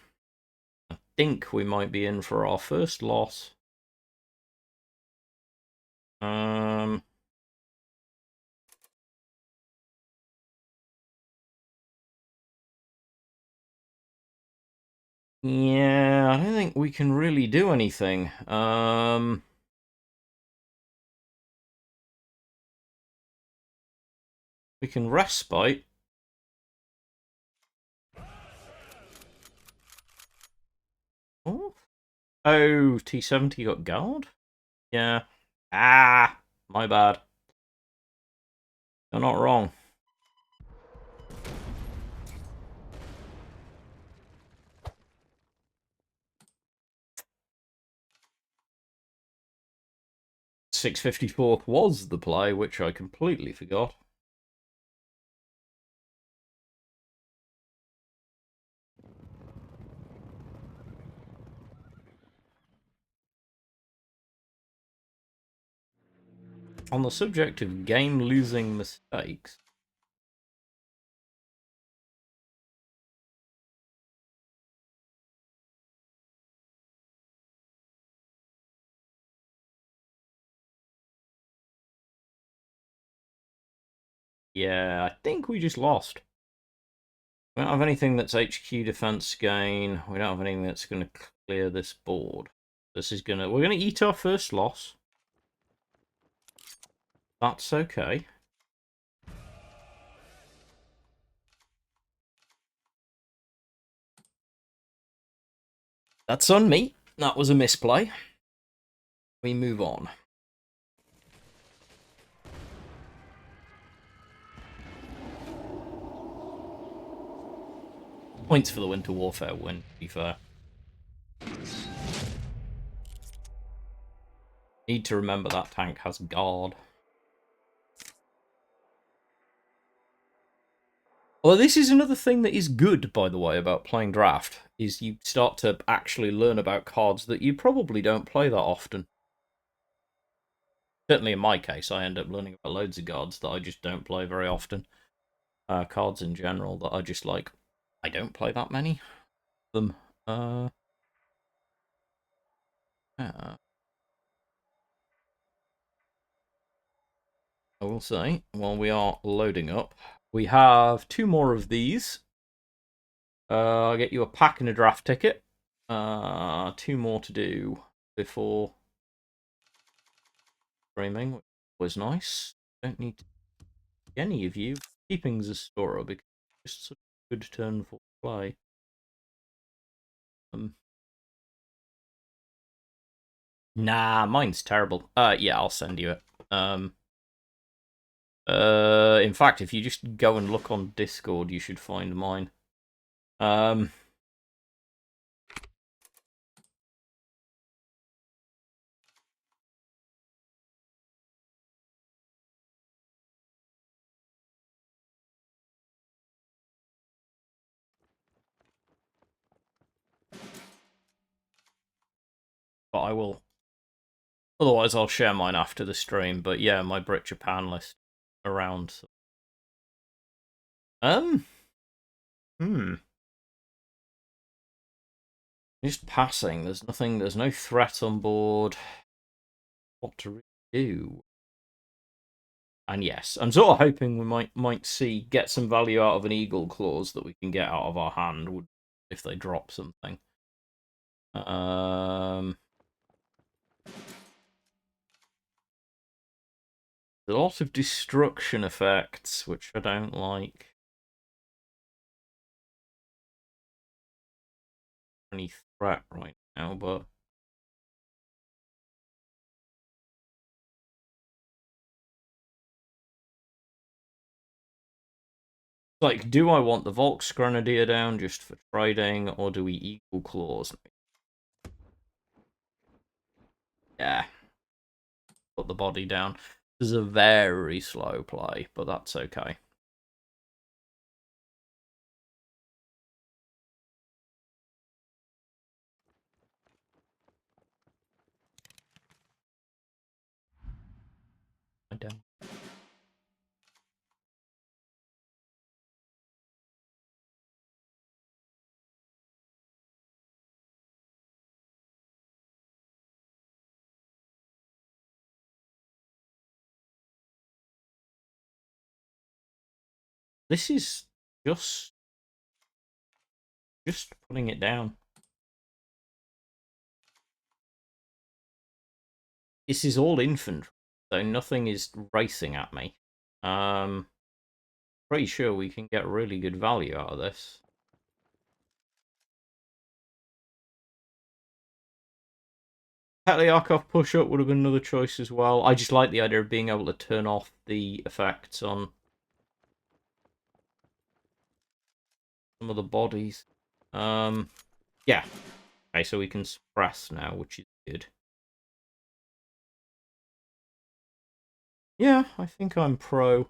I think we might be in for our first loss. Yeah, I don't think we can really do anything. We can respite. Oh, T70 got guard? Yeah. Ah, my bad. You're not wrong. $654 was the play, which I completely forgot. On the subject of game-losing mistakes, yeah, I think we just lost. We don't have anything that's HQ defense gain. We don't have anything that's going to clear this board. We're going to eat our first loss. That's okay. That's on me. That was a misplay. We move on. Points for the Winter Warfare win, to be fair. Need to remember that tank has guard. Well, this is another thing that is good, by the way, about playing draft, is you start to actually learn about cards that you probably don't play that often. Certainly in my case, I end up learning about loads of cards that I just don't play very often. Cards in general that I just like, I don't play that many of them. Yeah. I will say, while we are loading up, we have 2 more of these. I'll get you a pack and a draft ticket. 2 more to do before streaming, which was nice. Don't need to see any of you. Keeping Zastora because it's just a good turn for play. Nah, mine's terrible. Yeah, I'll send you it. In fact, if you just go and look on Discord, you should find mine. but I will. Otherwise, I'll share mine after the stream. But yeah, my Brit Japan list around. Hmm. Just passing. There's nothing. There's no threat on board. What to do? And yes, I'm sort of hoping we might get some value out of an eagle clause that we can get out of our hand if they drop something. A lot of destruction effects, which I don't like. Any threat right now, but like, do I want the Volks Grenadier down just for trading, or do we equal clause? Yeah, put the body down. This is a very slow play, but that's okay. I don't. This is just putting it down. This is all infantry, so nothing is racing at me. Pretty sure we can get really good value out of this. Petliakov push-up would have been another choice as well. I just like the idea of being able to turn off the effects on some of the bodies. Yeah. Okay, so we can suppress now, which is good. Yeah, I think I'm pro.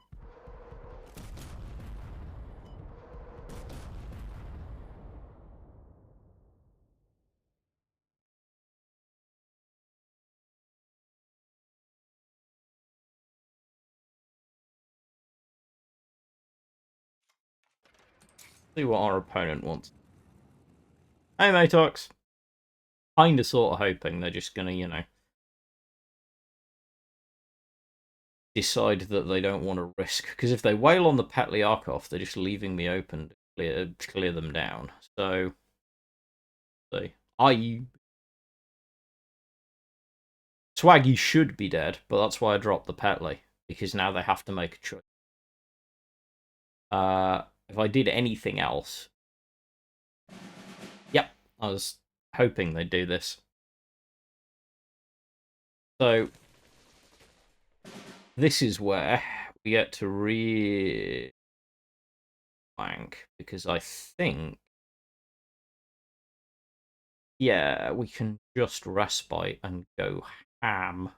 See what our opponent wants. Hey, Matox. Kinda sort of hoping they're just gonna, decide that they don't want to risk. Because if they wail on the Petliakov, they're just leaving me open to clear them down. So, Swaggy should be dead, but that's why I dropped the Petli. Because now they have to make a choice. If I did anything else... Yep, I was hoping they'd do this. So, this is where we get to blank, because I think... Yeah, we can just respite and go ham.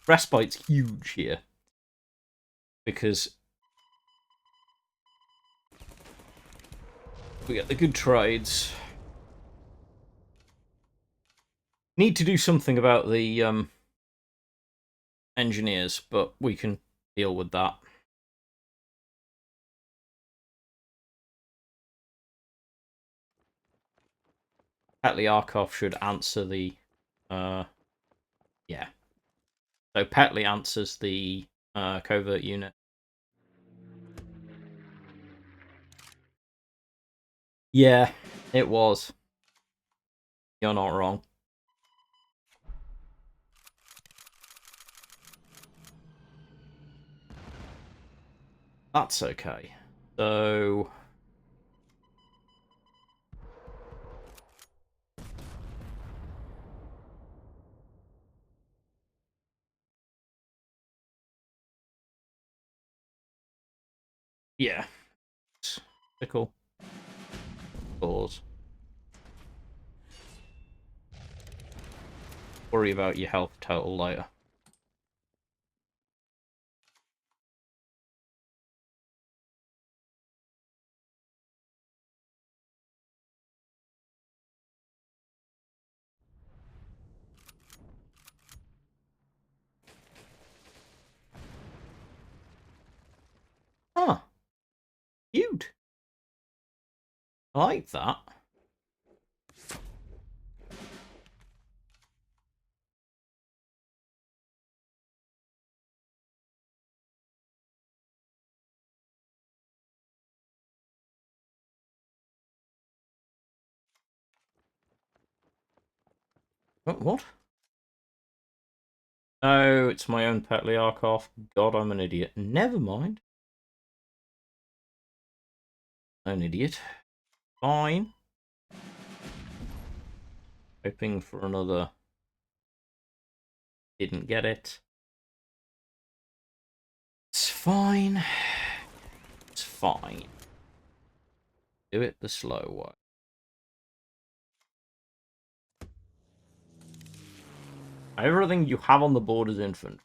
Respite's huge here. Because we get the good trades. Need to do something about the engineers, but we can deal with that. Petliakov should answer the... yeah. So Petli answers the covert unit. Yeah, it was. You're not wrong. That's okay. So... yeah. Pickle. Pause. Worry about your health total later. I like that. What? Oh, it's my own Petliarkov. God, I'm an idiot. Never mind. I'm an idiot. Fine. Hoping for another. Didn't get it. It's fine. It's fine. Do it the slow way. Everything you have on the board is infantry.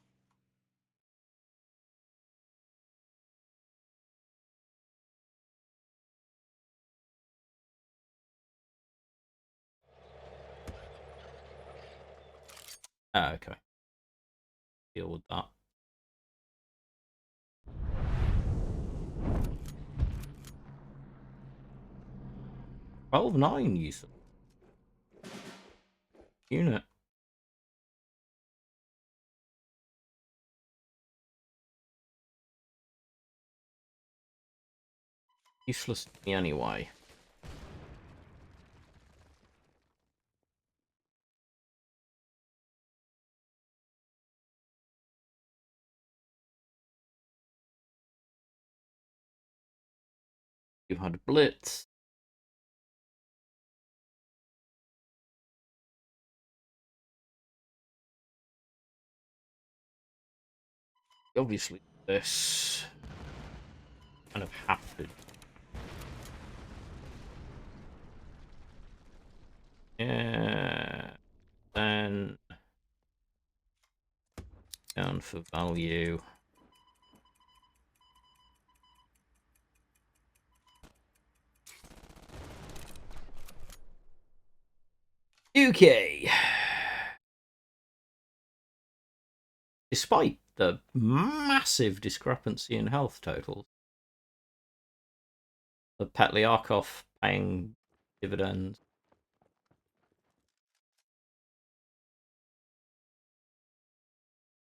Ah, okay. Deal with that. 12-9, you said. Unit. Useless to me anyway. You had a blitz. Obviously, this kind of happened. Yeah. Then down for value. Okay. Despite the massive discrepancy in health totals, the Petliarkov paying dividends.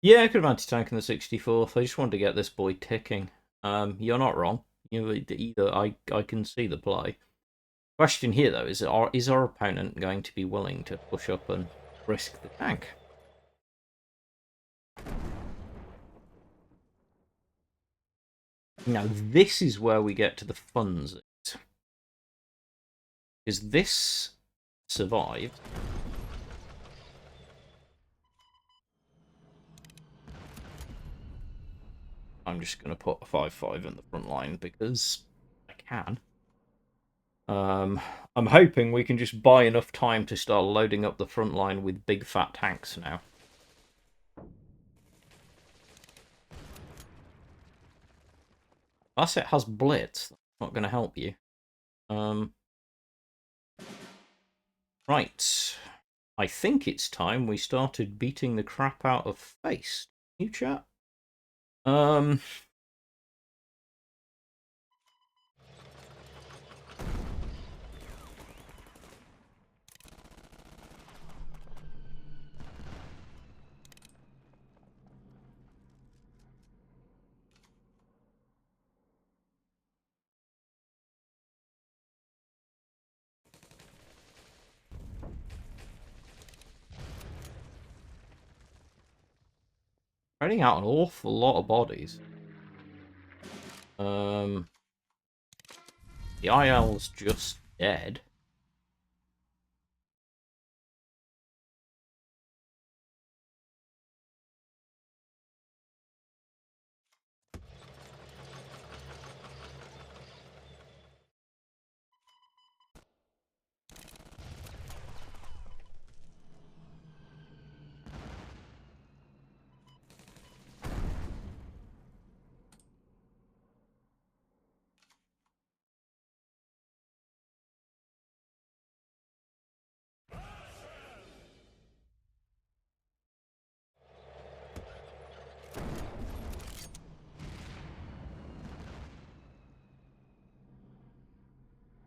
Yeah, I could have anti-tank in the 64th. I just wanted to get this boy ticking. You're not wrong. Either I can see the play. Question here though is our opponent going to be willing to push up and risk the tank? Now this is where we get to the funds. Because this survived. I'm just going to put a 5-5 in the front line because I can. I'm hoping we can just buy enough time to start loading up the front line with big fat tanks now. Unless it has blitz, that's not going to help you. Right. I think it's time we started beating the crap out of Face. You chat? Spreading out an awful lot of bodies. The IL's just dead.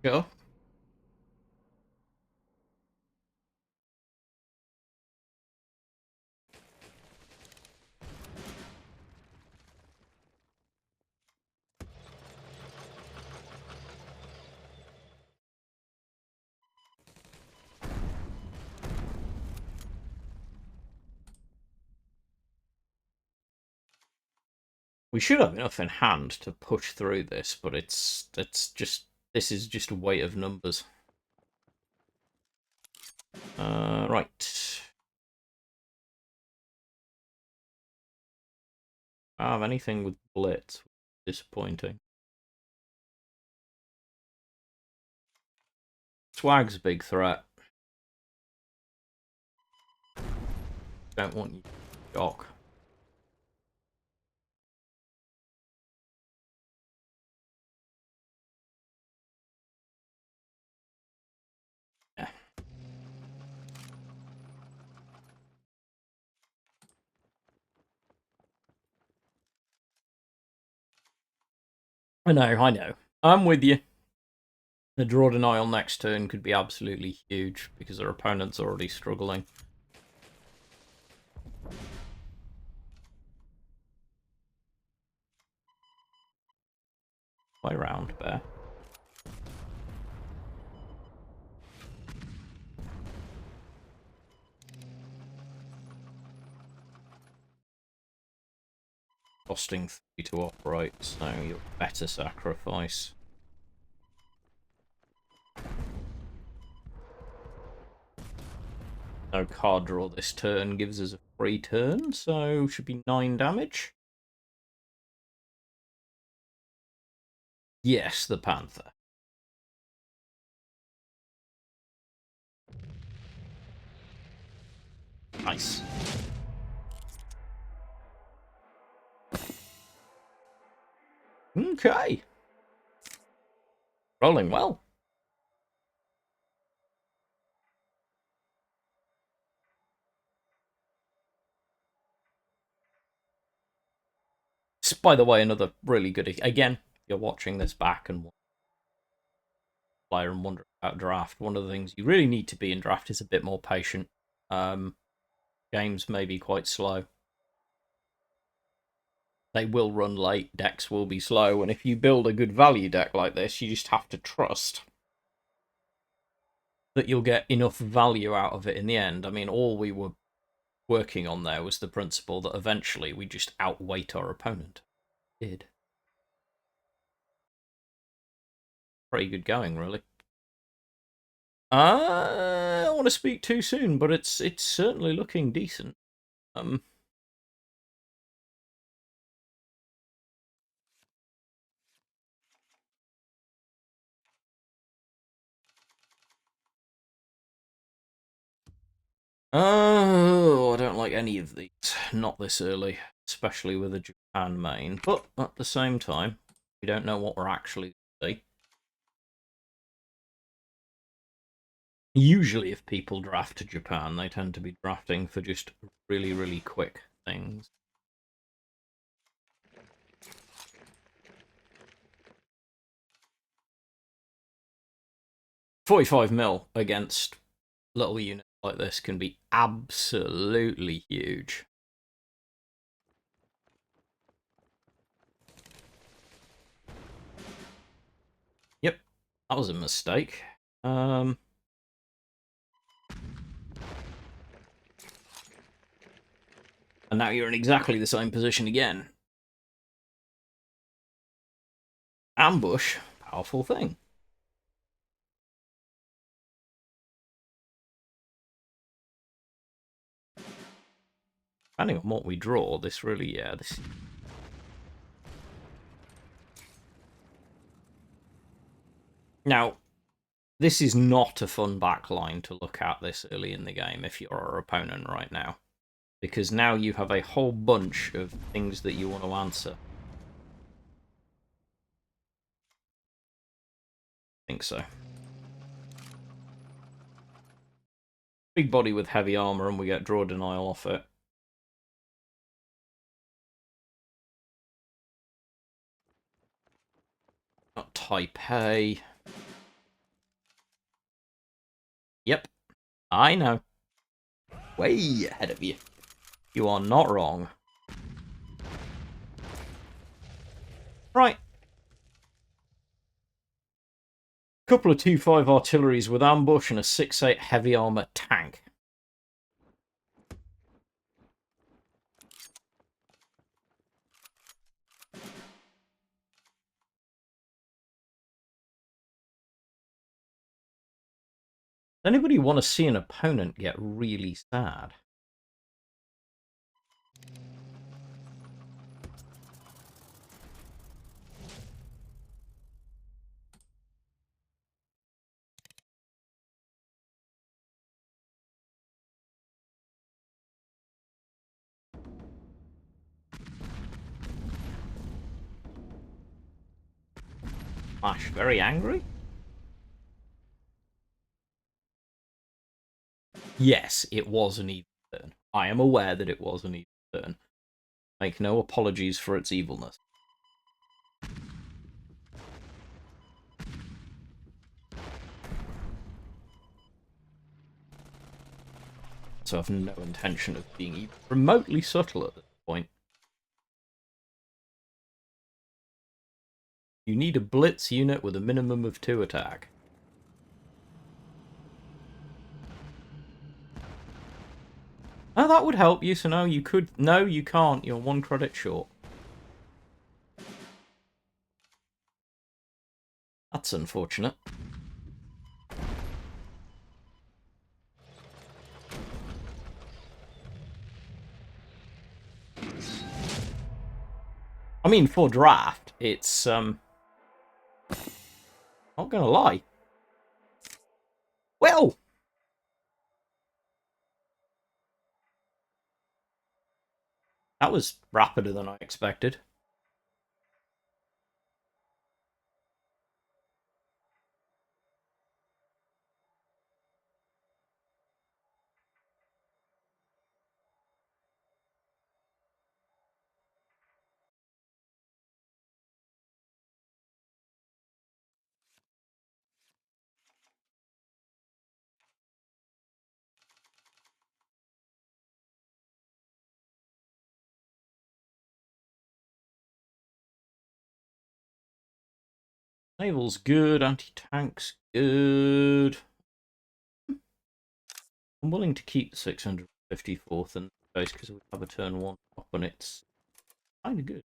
Sure. We should have enough in hand to push through this, but this is just a weight of numbers. Right. I don't have anything with Blitz. Disappointing. Swag's a big threat. Don't want you to shock. Yeah. I know. I'm with you. The draw denial next turn could be absolutely huge because our opponent's already struggling. Play round, bear. Costing 3 to operate, so you're better sacrifice. No card draw this turn gives us a free turn, so should be 9 damage. Yes, the Panther. Nice. Okay. Rolling well. By the way, another really good... Again, you're watching this back and player and wonder about draft. One of the things you really need to be in draft is a bit more patient. Games may be quite slow. They will run late, decks will be slow, and if you build a good value deck like this, you just have to trust that you'll get enough value out of it in the end. I mean, all we were working on there was the principle that eventually we just outweight our opponent. Did. Pretty good going, really. I don't want to speak too soon, but it's certainly looking decent. Oh, I don't like any of these. Not this early, especially with a Japan main. But at the same time, we don't know what we're actually going to see. Usually, if people draft to Japan, they tend to be drafting for just really, really quick things. $45 against little units like this can be absolutely huge. Yep, that was a mistake. And now you're in exactly the same position again. Ambush, powerful thing. Depending on what we draw, this really, yeah, this... Now, this is not a fun backline to look at this early in the game if you're our opponent right now. Because now you have a whole bunch of things that you want to answer. I think so. Big body with heavy armor and we get draw denial off it. Not Taipei. Yep, I know. Way ahead of you. You are not wrong. Right. Couple of 2-5 artilleries with ambush and a 6-8 heavy armor tank. Anybody want to see an opponent get really sad? Ash, very angry? Yes, it was an evil turn. I am aware that it was an evil turn. Make no apologies for its evilness. So I have no intention of being even remotely subtle at this point. You need a blitz unit with a minimum of 2 attack. Oh, that would help you, so no, you could... No, you can't. You're 1 credit short. That's unfortunate. I mean, for draft, it's, not gonna lie. Well! That was rapider than I expected. Naval's good, anti-tank's good. I'm willing to keep the 654th in place because we have a turn 1 up and it's kind of good.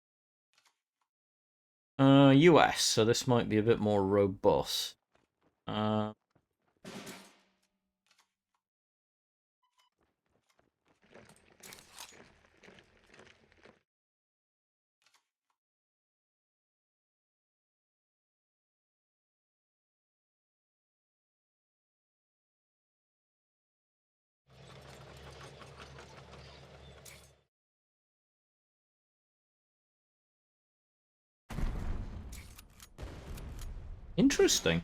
US, so this might be a bit more robust. Interesting.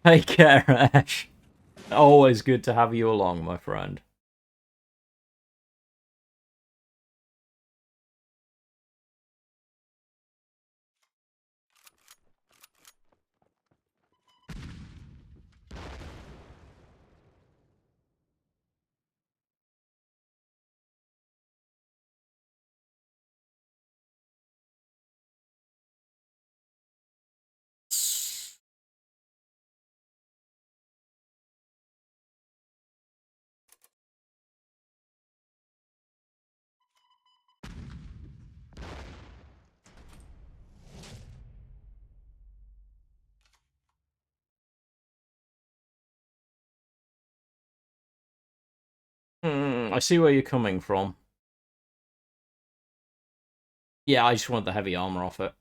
Take care, Ash. Always good to have you along, my friend. I see where you're coming from. Yeah, I just want the heavy armor off it.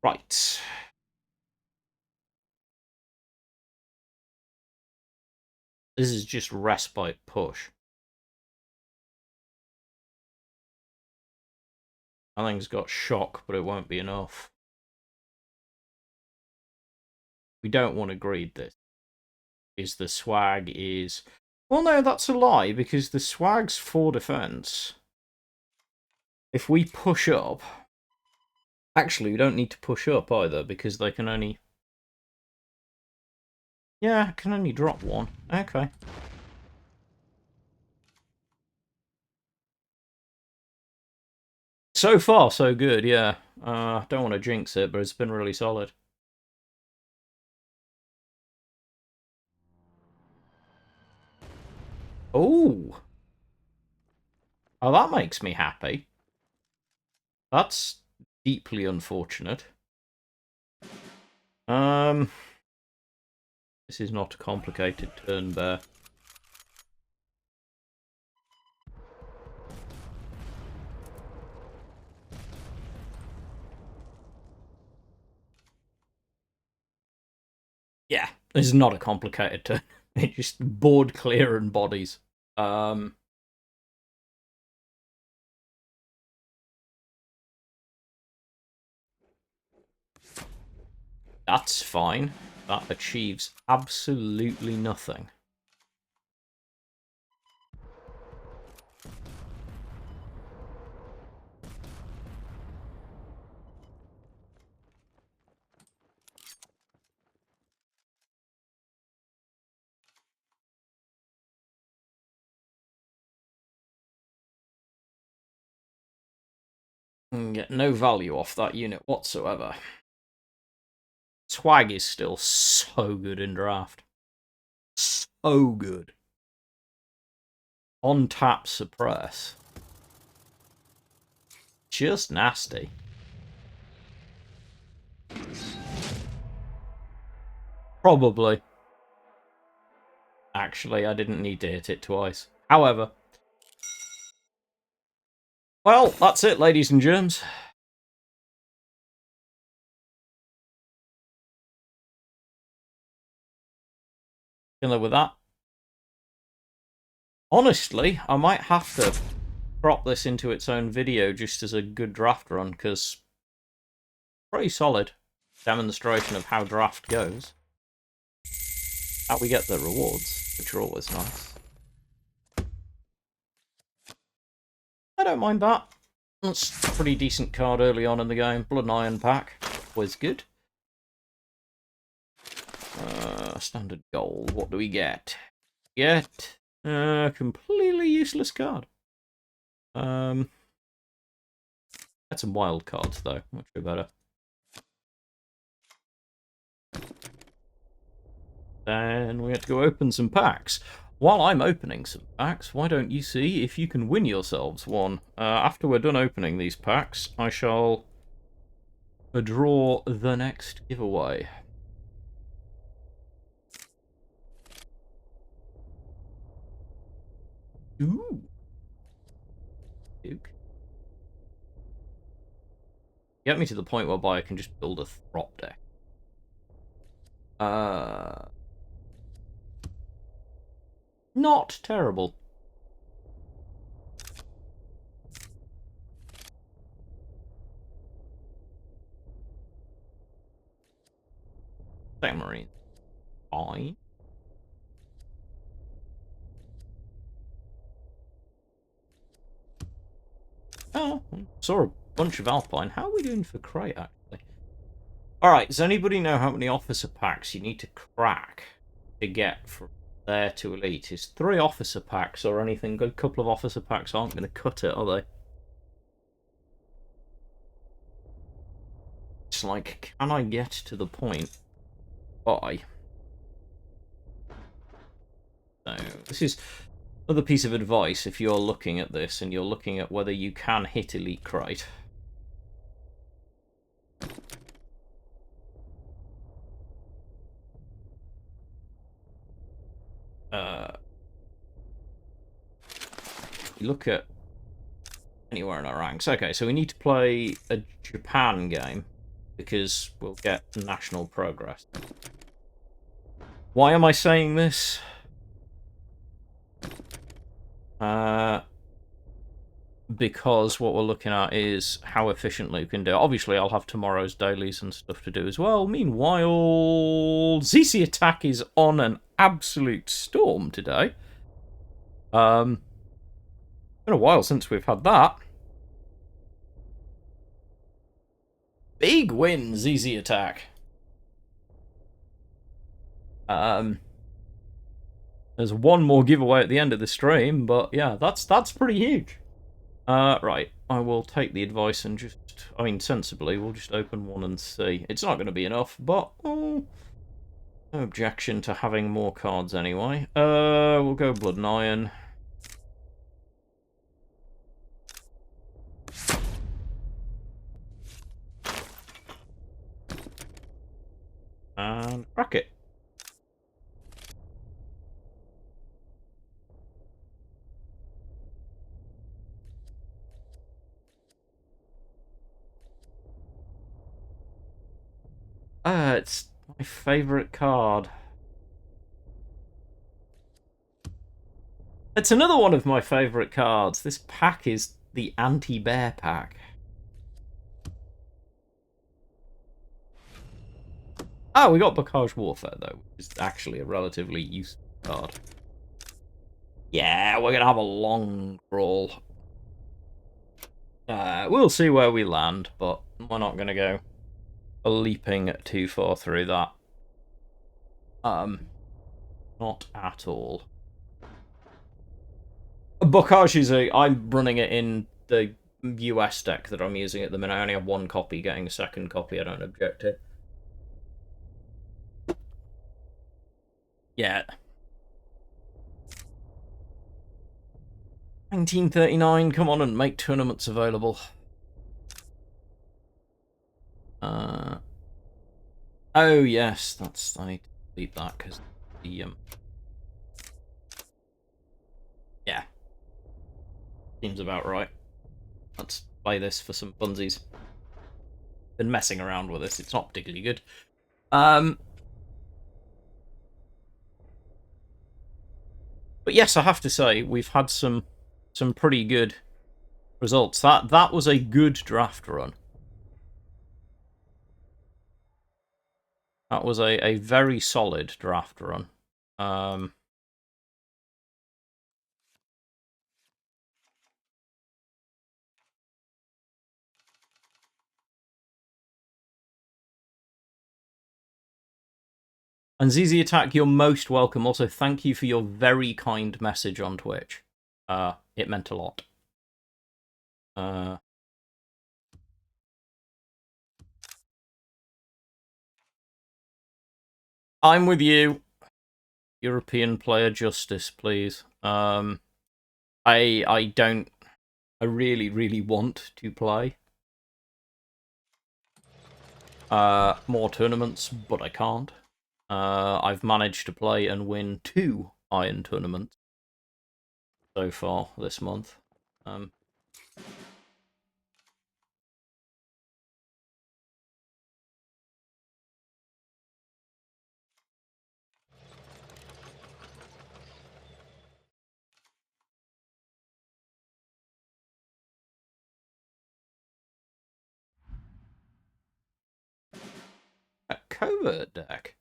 Right. This is just respite push. I think it's got shock, but it won't be enough. We don't want to greed this. Is the swag is... Well, no, that's a lie, because the swag's 4 defense. If we push up... Actually, we don't need to push up either, because they can only... Yeah, can only drop 1. Okay. So far, so good, yeah. Don't want to jinx it, but it's been really solid. Oh! Oh, that makes me happy. That's deeply unfortunate. This is not a complicated turn, Bear. Yeah, this is not a complicated turn. It just board clear and bodies. That's fine. That achieves absolutely nothing. And get no value off that unit whatsoever. Swag is still so good in draft. So good. On tap suppress. Just nasty. Probably. Actually, I didn't need to hit it twice. However. Well, that's it, ladies and germs. Can live with that. Honestly, I might have to crop this into its own video just as a good draft run, because pretty solid demonstration of how draft goes. How we get the rewards, which are always nice. I don't mind that. That's a pretty decent card early on in the game. Blood and Iron pack was good. Standard gold. What do we get? Get a completely useless card. Get some wild cards though, much better. Then we have to go open some packs. While I'm opening some packs, why don't you see if you can win yourselves one? After we're done opening these packs, I shall draw the next giveaway. Ooh. Duke. Get me to the point whereby I can just build a Throp deck. Not terrible. Marine. Fine. Oh, saw a bunch of Alpine. How are we doing for crate, actually? Alright, does anybody know how many officer packs you need to crack to get from there to elite? Is 3 officer packs or anything? A good couple of officer packs aren't going to cut it, are they? It's like, can I get to the point by... So, this is another piece of advice if you're looking at this and you're looking at whether you can hit elite crate. You look at anywhere in our ranks. Okay, so we need to play a Japan game because we'll get national progress. Why am I saying this? Because what we're looking at is how efficiently we can do it. Obviously, I'll have tomorrow's dailies and stuff to do as well. Meanwhile, ZC Attack is on an absolute storm today. Been a while since we've had that. Big win, ZZ Attack. There's one more giveaway at the end of the stream, but yeah, that's pretty huge. Right. I will take the advice and just, I mean, sensibly, we'll just open one and see. It's not going to be enough, but no objection to having more cards anyway. We'll go Blood and Iron. And crack it. It's my favourite card. It's another one of my favourite cards. This pack is the anti-bear pack. Oh, we got Bocage Warfare, though, which is actually a relatively useful card. Yeah, we're going to have a long crawl. We'll see where we land, but we're not going to go leaping too far through that. Not at all. Bocage is I'm running it in the US deck that I'm using at the minute. I only have one copy. Getting a second copy, I don't object to. Yeah. 1939, come on and make tournaments available. Oh yes, I need to delete that because the yeah, seems about right. Let's play this for some funsies. Been messing around with this. It's not particularly good. But yes, I have to say we've had some pretty good results. That was a good draft run. That was a very solid draft run. And ZZ Attack, you're most welcome. Also, thank you for your very kind message on Twitch. It meant a lot. I'm with you. European player justice, please. I don't. I really want to play more tournaments, but I can't. I've managed to play and win 2 Iron tournaments so far this month. A covert deck.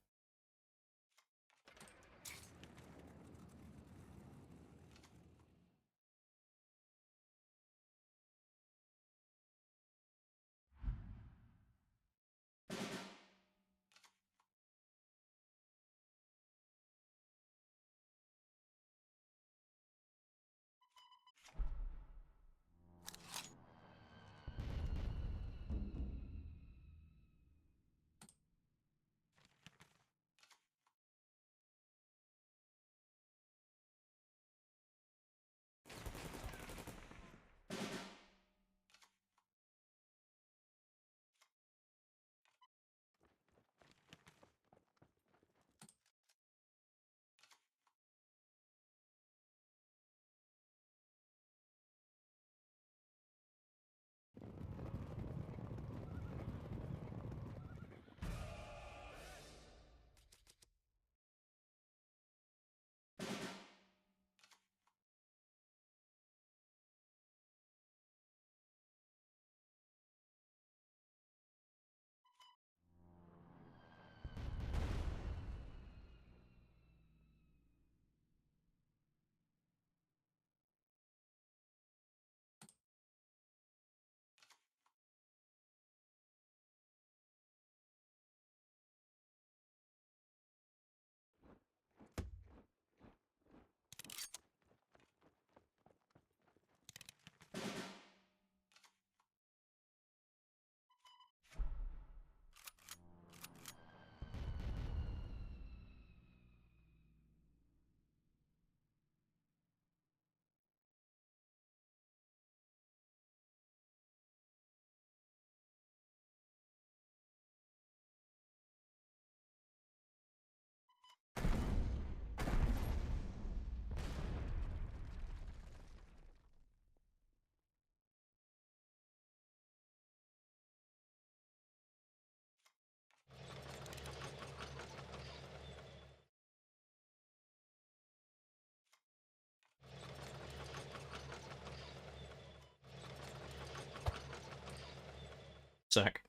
sec.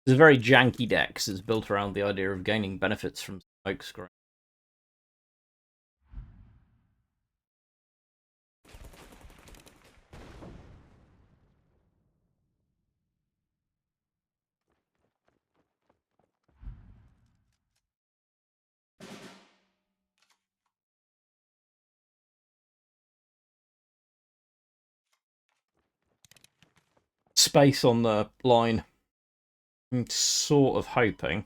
It's a very janky deck, 'cause it's built around the idea of gaining benefits from smoke screen. Space on the line. I'm sort of hoping.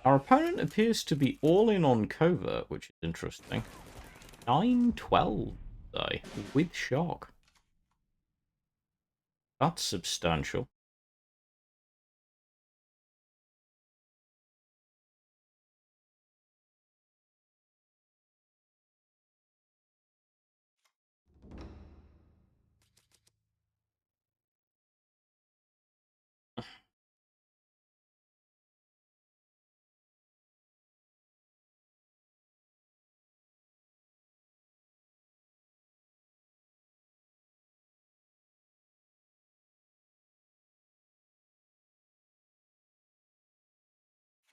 Our opponent appears to be all in on covert, which is interesting. 9-12, though, with shock. That's substantial.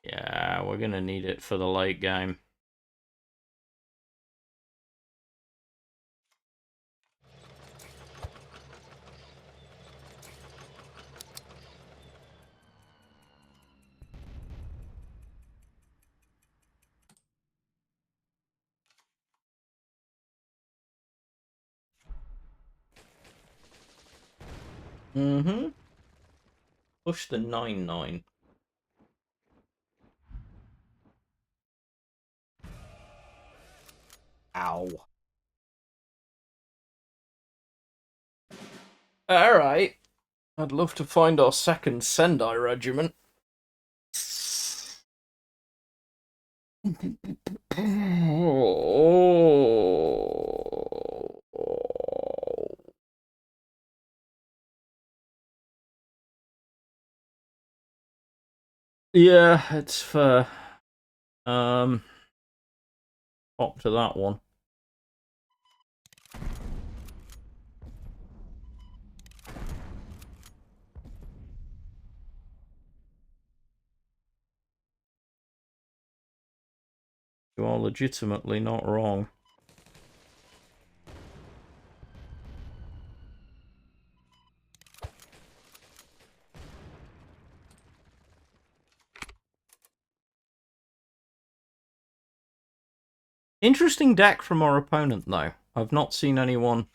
Yeah, we're gonna need it for the late game. Mm-hmm. Push the 9-9. Ow. Alright. I'd love to find our second Sendai regiment. Yeah, it's fair. Hop to that one. You are legitimately not wrong. Interesting deck from our opponent, though. I've not seen anyone...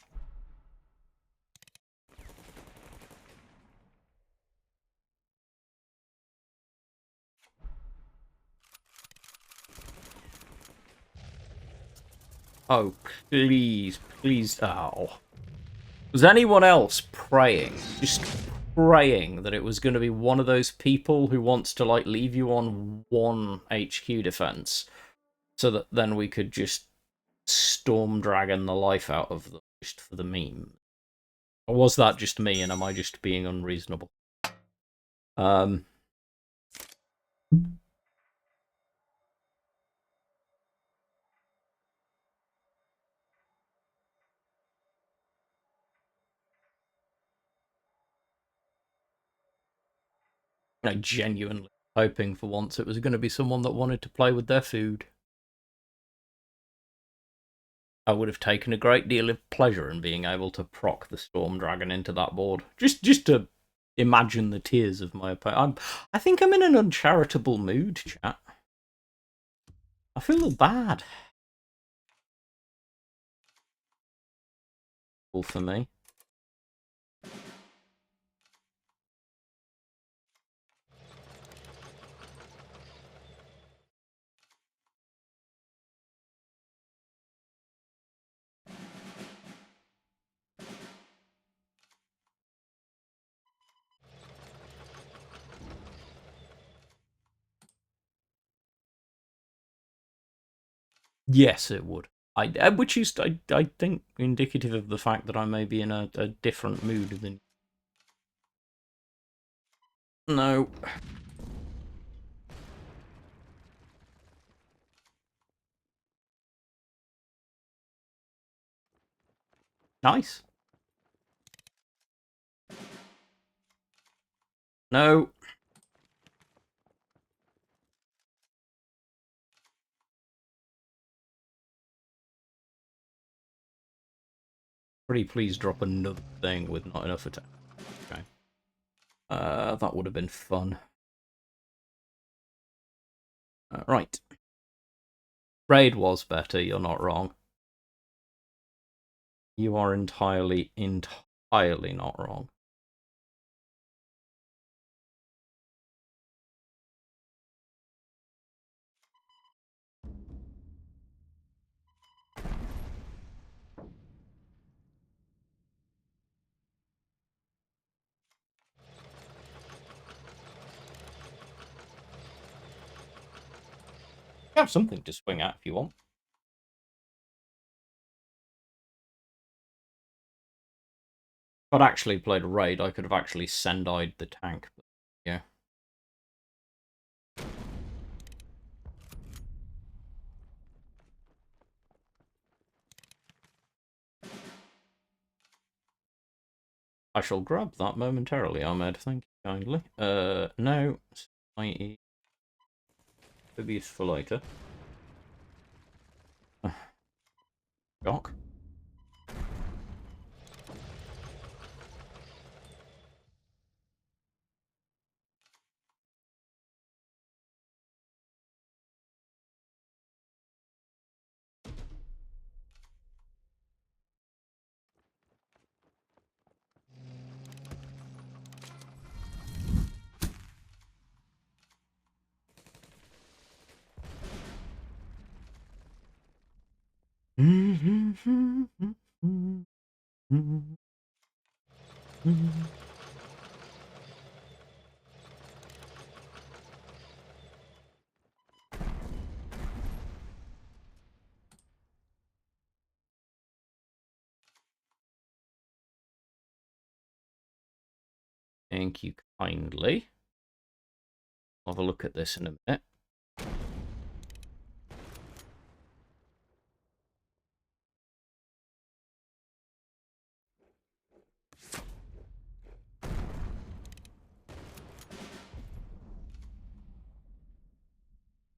Oh, please, please, ow. Was anyone else praying, just praying that it was going to be one of those people who wants to, like, leave you on 1 HQ defense, so that then we could just Storm Dragon the life out of them, just for the meme? Or was that just me, and am I just being unreasonable? I genuinely hoping for once it was going to be someone that wanted to play with their food. I would have taken a great deal of pleasure in being able to proc the Storm Dragon into that board. Just to imagine the tears of my opponent. I think I'm in an uncharitable mood, chat. I feel bad. All for me. Yes, it would. Which is, I think, indicative of the fact that I may be in a different mood than... No. Nice. No. Pretty please drop another thing with not enough attack. Okay. That would have been fun. Right. Raid was better, you're not wrong. You are entirely not wrong. You have something to swing at if you want. If I'd actually played a raid, I could have actually send-eyed the tank. But yeah. I shall grab that momentarily, Ahmed. Thank you kindly. No. I.e. Could be useful later. Shock. Thank you kindly. I'll have a look at this in a minute.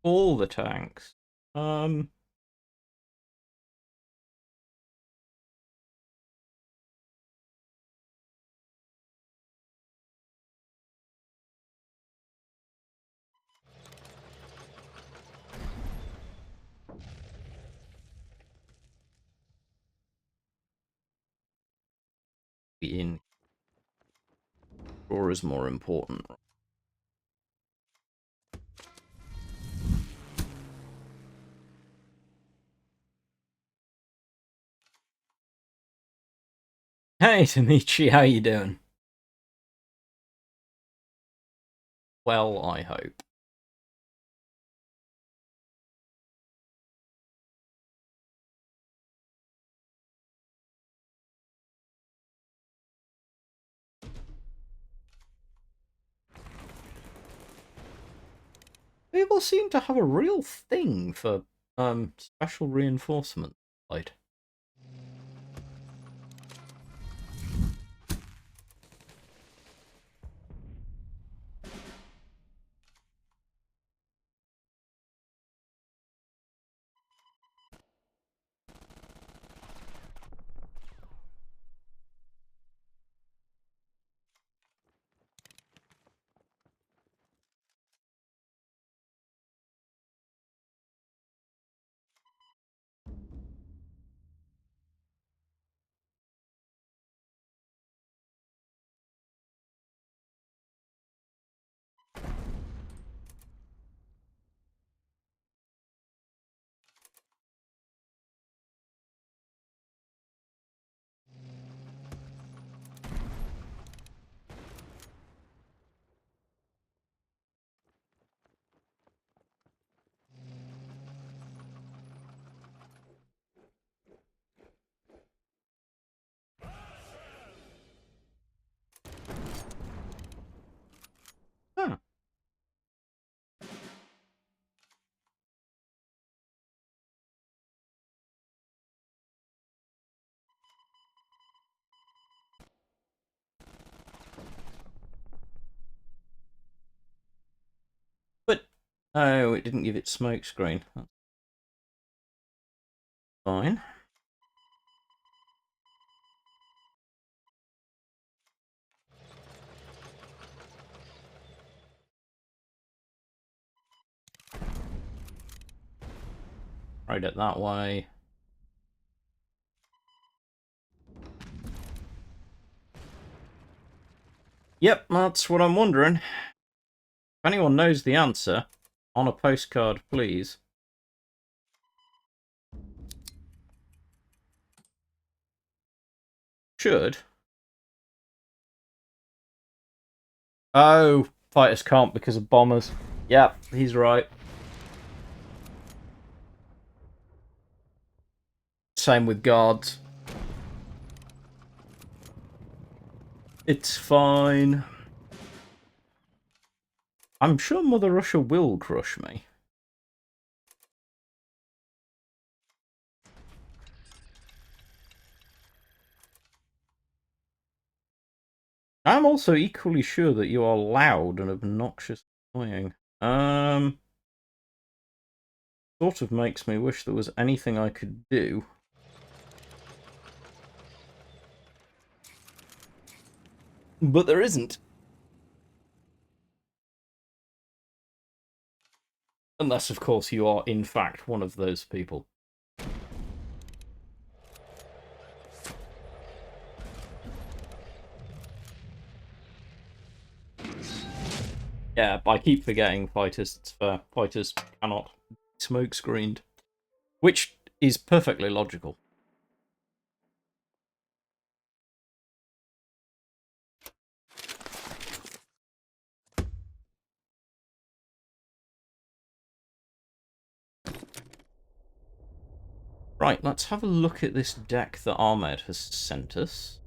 All the tanks. In or is more important. Hey, Tamichi, how you doing? Well, I hope. People seem to have a real thing for special reinforcement. Right. Oh, it didn't give it smoke screen. That's fine. Ride it that way. Yep, that's what I'm wondering. If anyone knows the answer, on a postcard, please. Should. Oh, fighters can't because of bombers. Yep, he's right. Same with guards. It's fine. I'm sure Mother Russia will crush me. I'm also equally sure that you are loud and obnoxious annoying. Sort of makes me wish there was anything I could do. But there isn't. Unless, of course, you are, in fact, one of those people. Yeah, I keep forgetting fighters. It's fair. Fighters cannot be smoke screened. Which is perfectly logical. Right, let's have a look at this deck that Ahmed has sent us.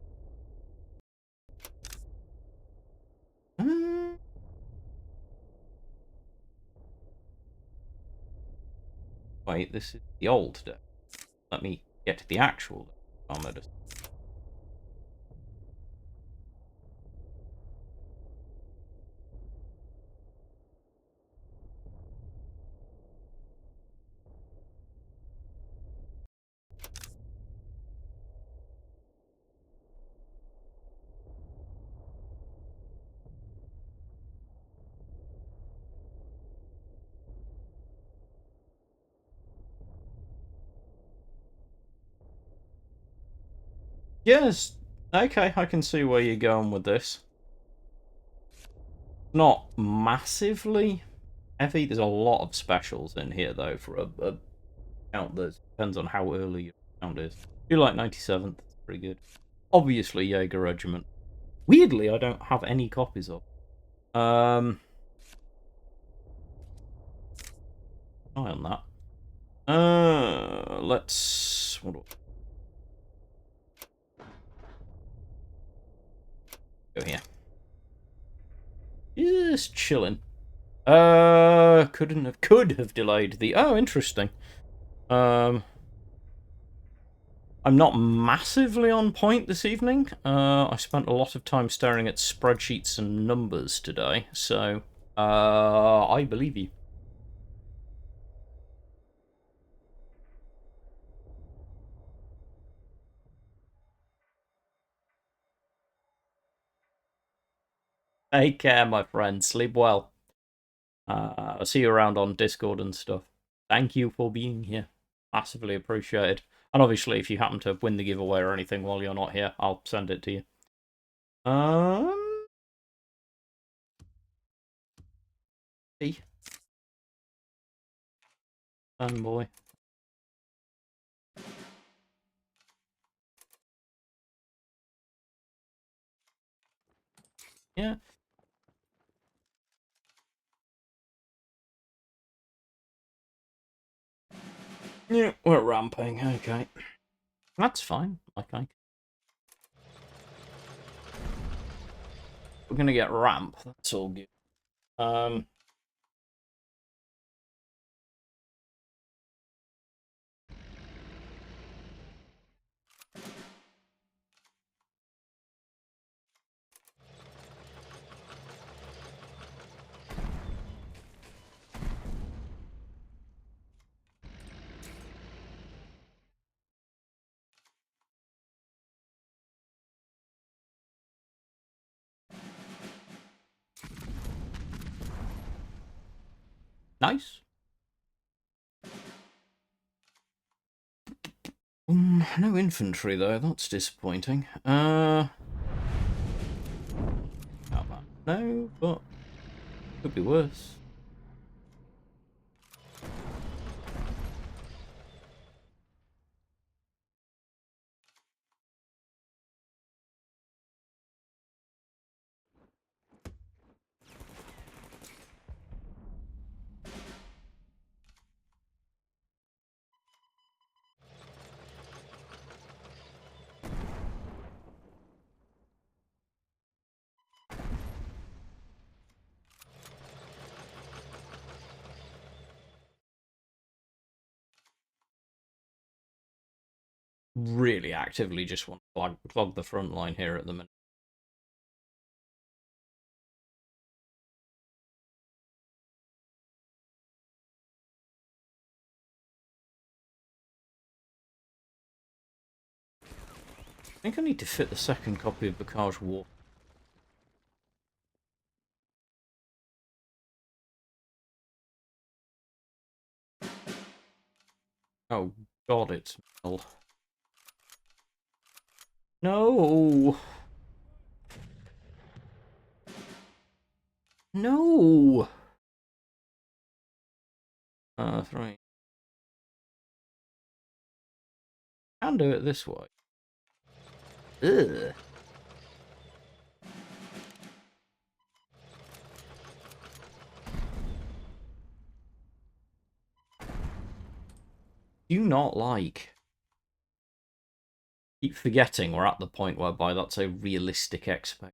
Wait, this is the old deck. Let me get to the actual Ahmed. Yes, okay, I can see where you're going with this. Not massively heavy. There's a lot of specials in here, though, for a count that depends on how early your count is. I do like 97th. It's pretty good. Obviously, Jaeger Regiment. Weirdly, I don't have any copies of. Eye on that. Let's... What do go here? Just chilling. Could have delayed the... Oh, interesting. I'm not massively on point this evening. I spent a lot of time staring at spreadsheets and numbers today, so I believe you. Take care, my friend. Sleep well. I'll see you around on Discord and stuff. Thank you for being here. Massively appreciated. And obviously, if you happen to win the giveaway or anything while you're not here, I'll send it to you. See. Fanboy. Yeah. Yeah, we're ramping. Okay. That's fine. Okay. We're gonna get ramp. That's all good. Nice. No infantry though. That's disappointing. Not bad. No, but could be worse. Really actively just want to clog the front line here at the minute. I think I need to fit the second copy of Bocage War. Oh god, it's Mill. No! No! 3. Can do it this way. Ugh. Do not like. Keep forgetting we're at the point whereby that's a realistic expectation.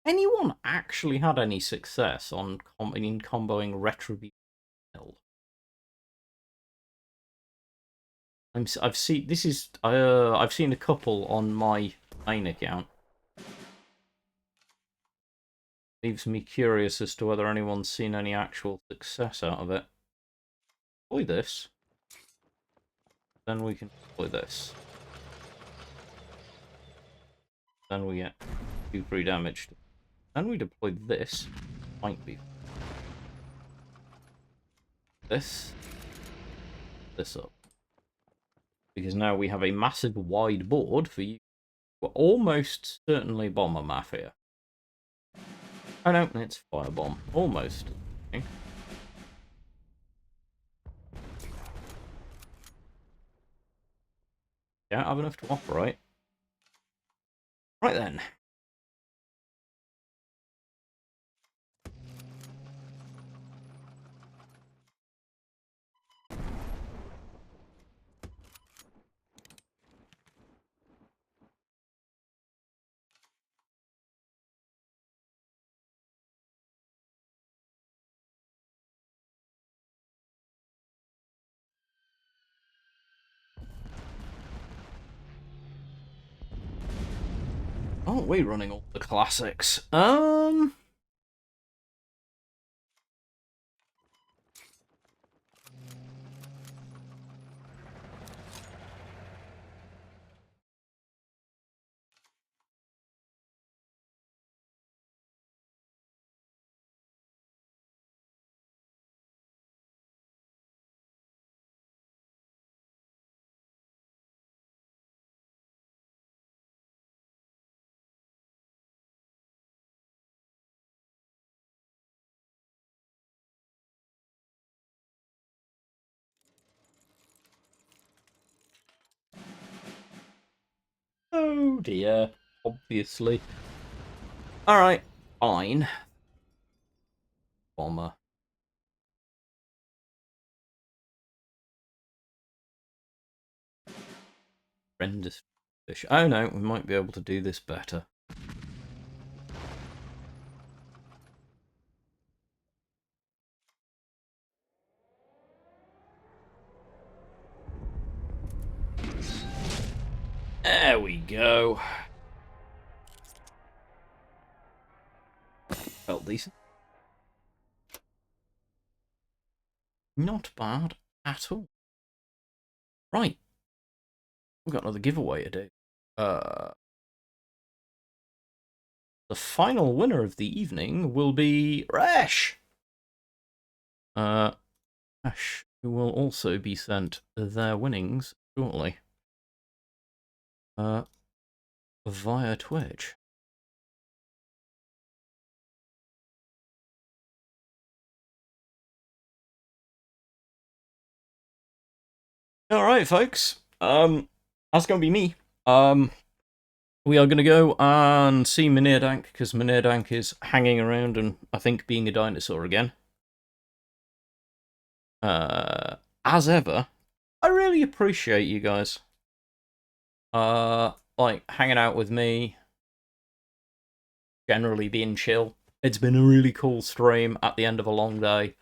Anyone actually had any success on in comboing Retribution? I've seen this is I've seen a couple on my main account. Leaves me curious as to whether anyone's seen any actual success out of it. Deploy this. Then we can deploy this. Then we get 2-3 damage. Then we deploy this. Might be this. This up. Because now we have a massive wide board for you. We're almost certainly Bomber Mafia. Oh no, it's Firebomb. Almost. Okay. Don't have enough to operate. Right then. Aren't we running all the classics? Oh dear, obviously. Alright, fine. Bomber. Horrendous fish. Oh no, we might be able to do this better. There we go. Felt decent. Not bad at all. Right. We've got another giveaway to do. The final winner of the evening will be Resh! Resh, who will also be sent their winnings shortly. Via Twitch. Alright, folks. That's gonna be me. We are gonna go and see Dank, because Dank is hanging around and I think being a dinosaur again. As ever, I really appreciate you guys. Like, hanging out with me. Generally being chill. It's been a really cool stream at the end of a long day.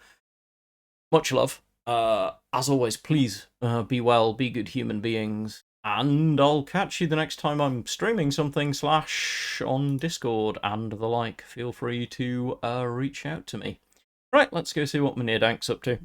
Much love. As always, please be well, be good human beings, and I'll catch you the next time I'm streaming something / on Discord and the like. Feel free to reach out to me. Right, let's go see what Dank's up to.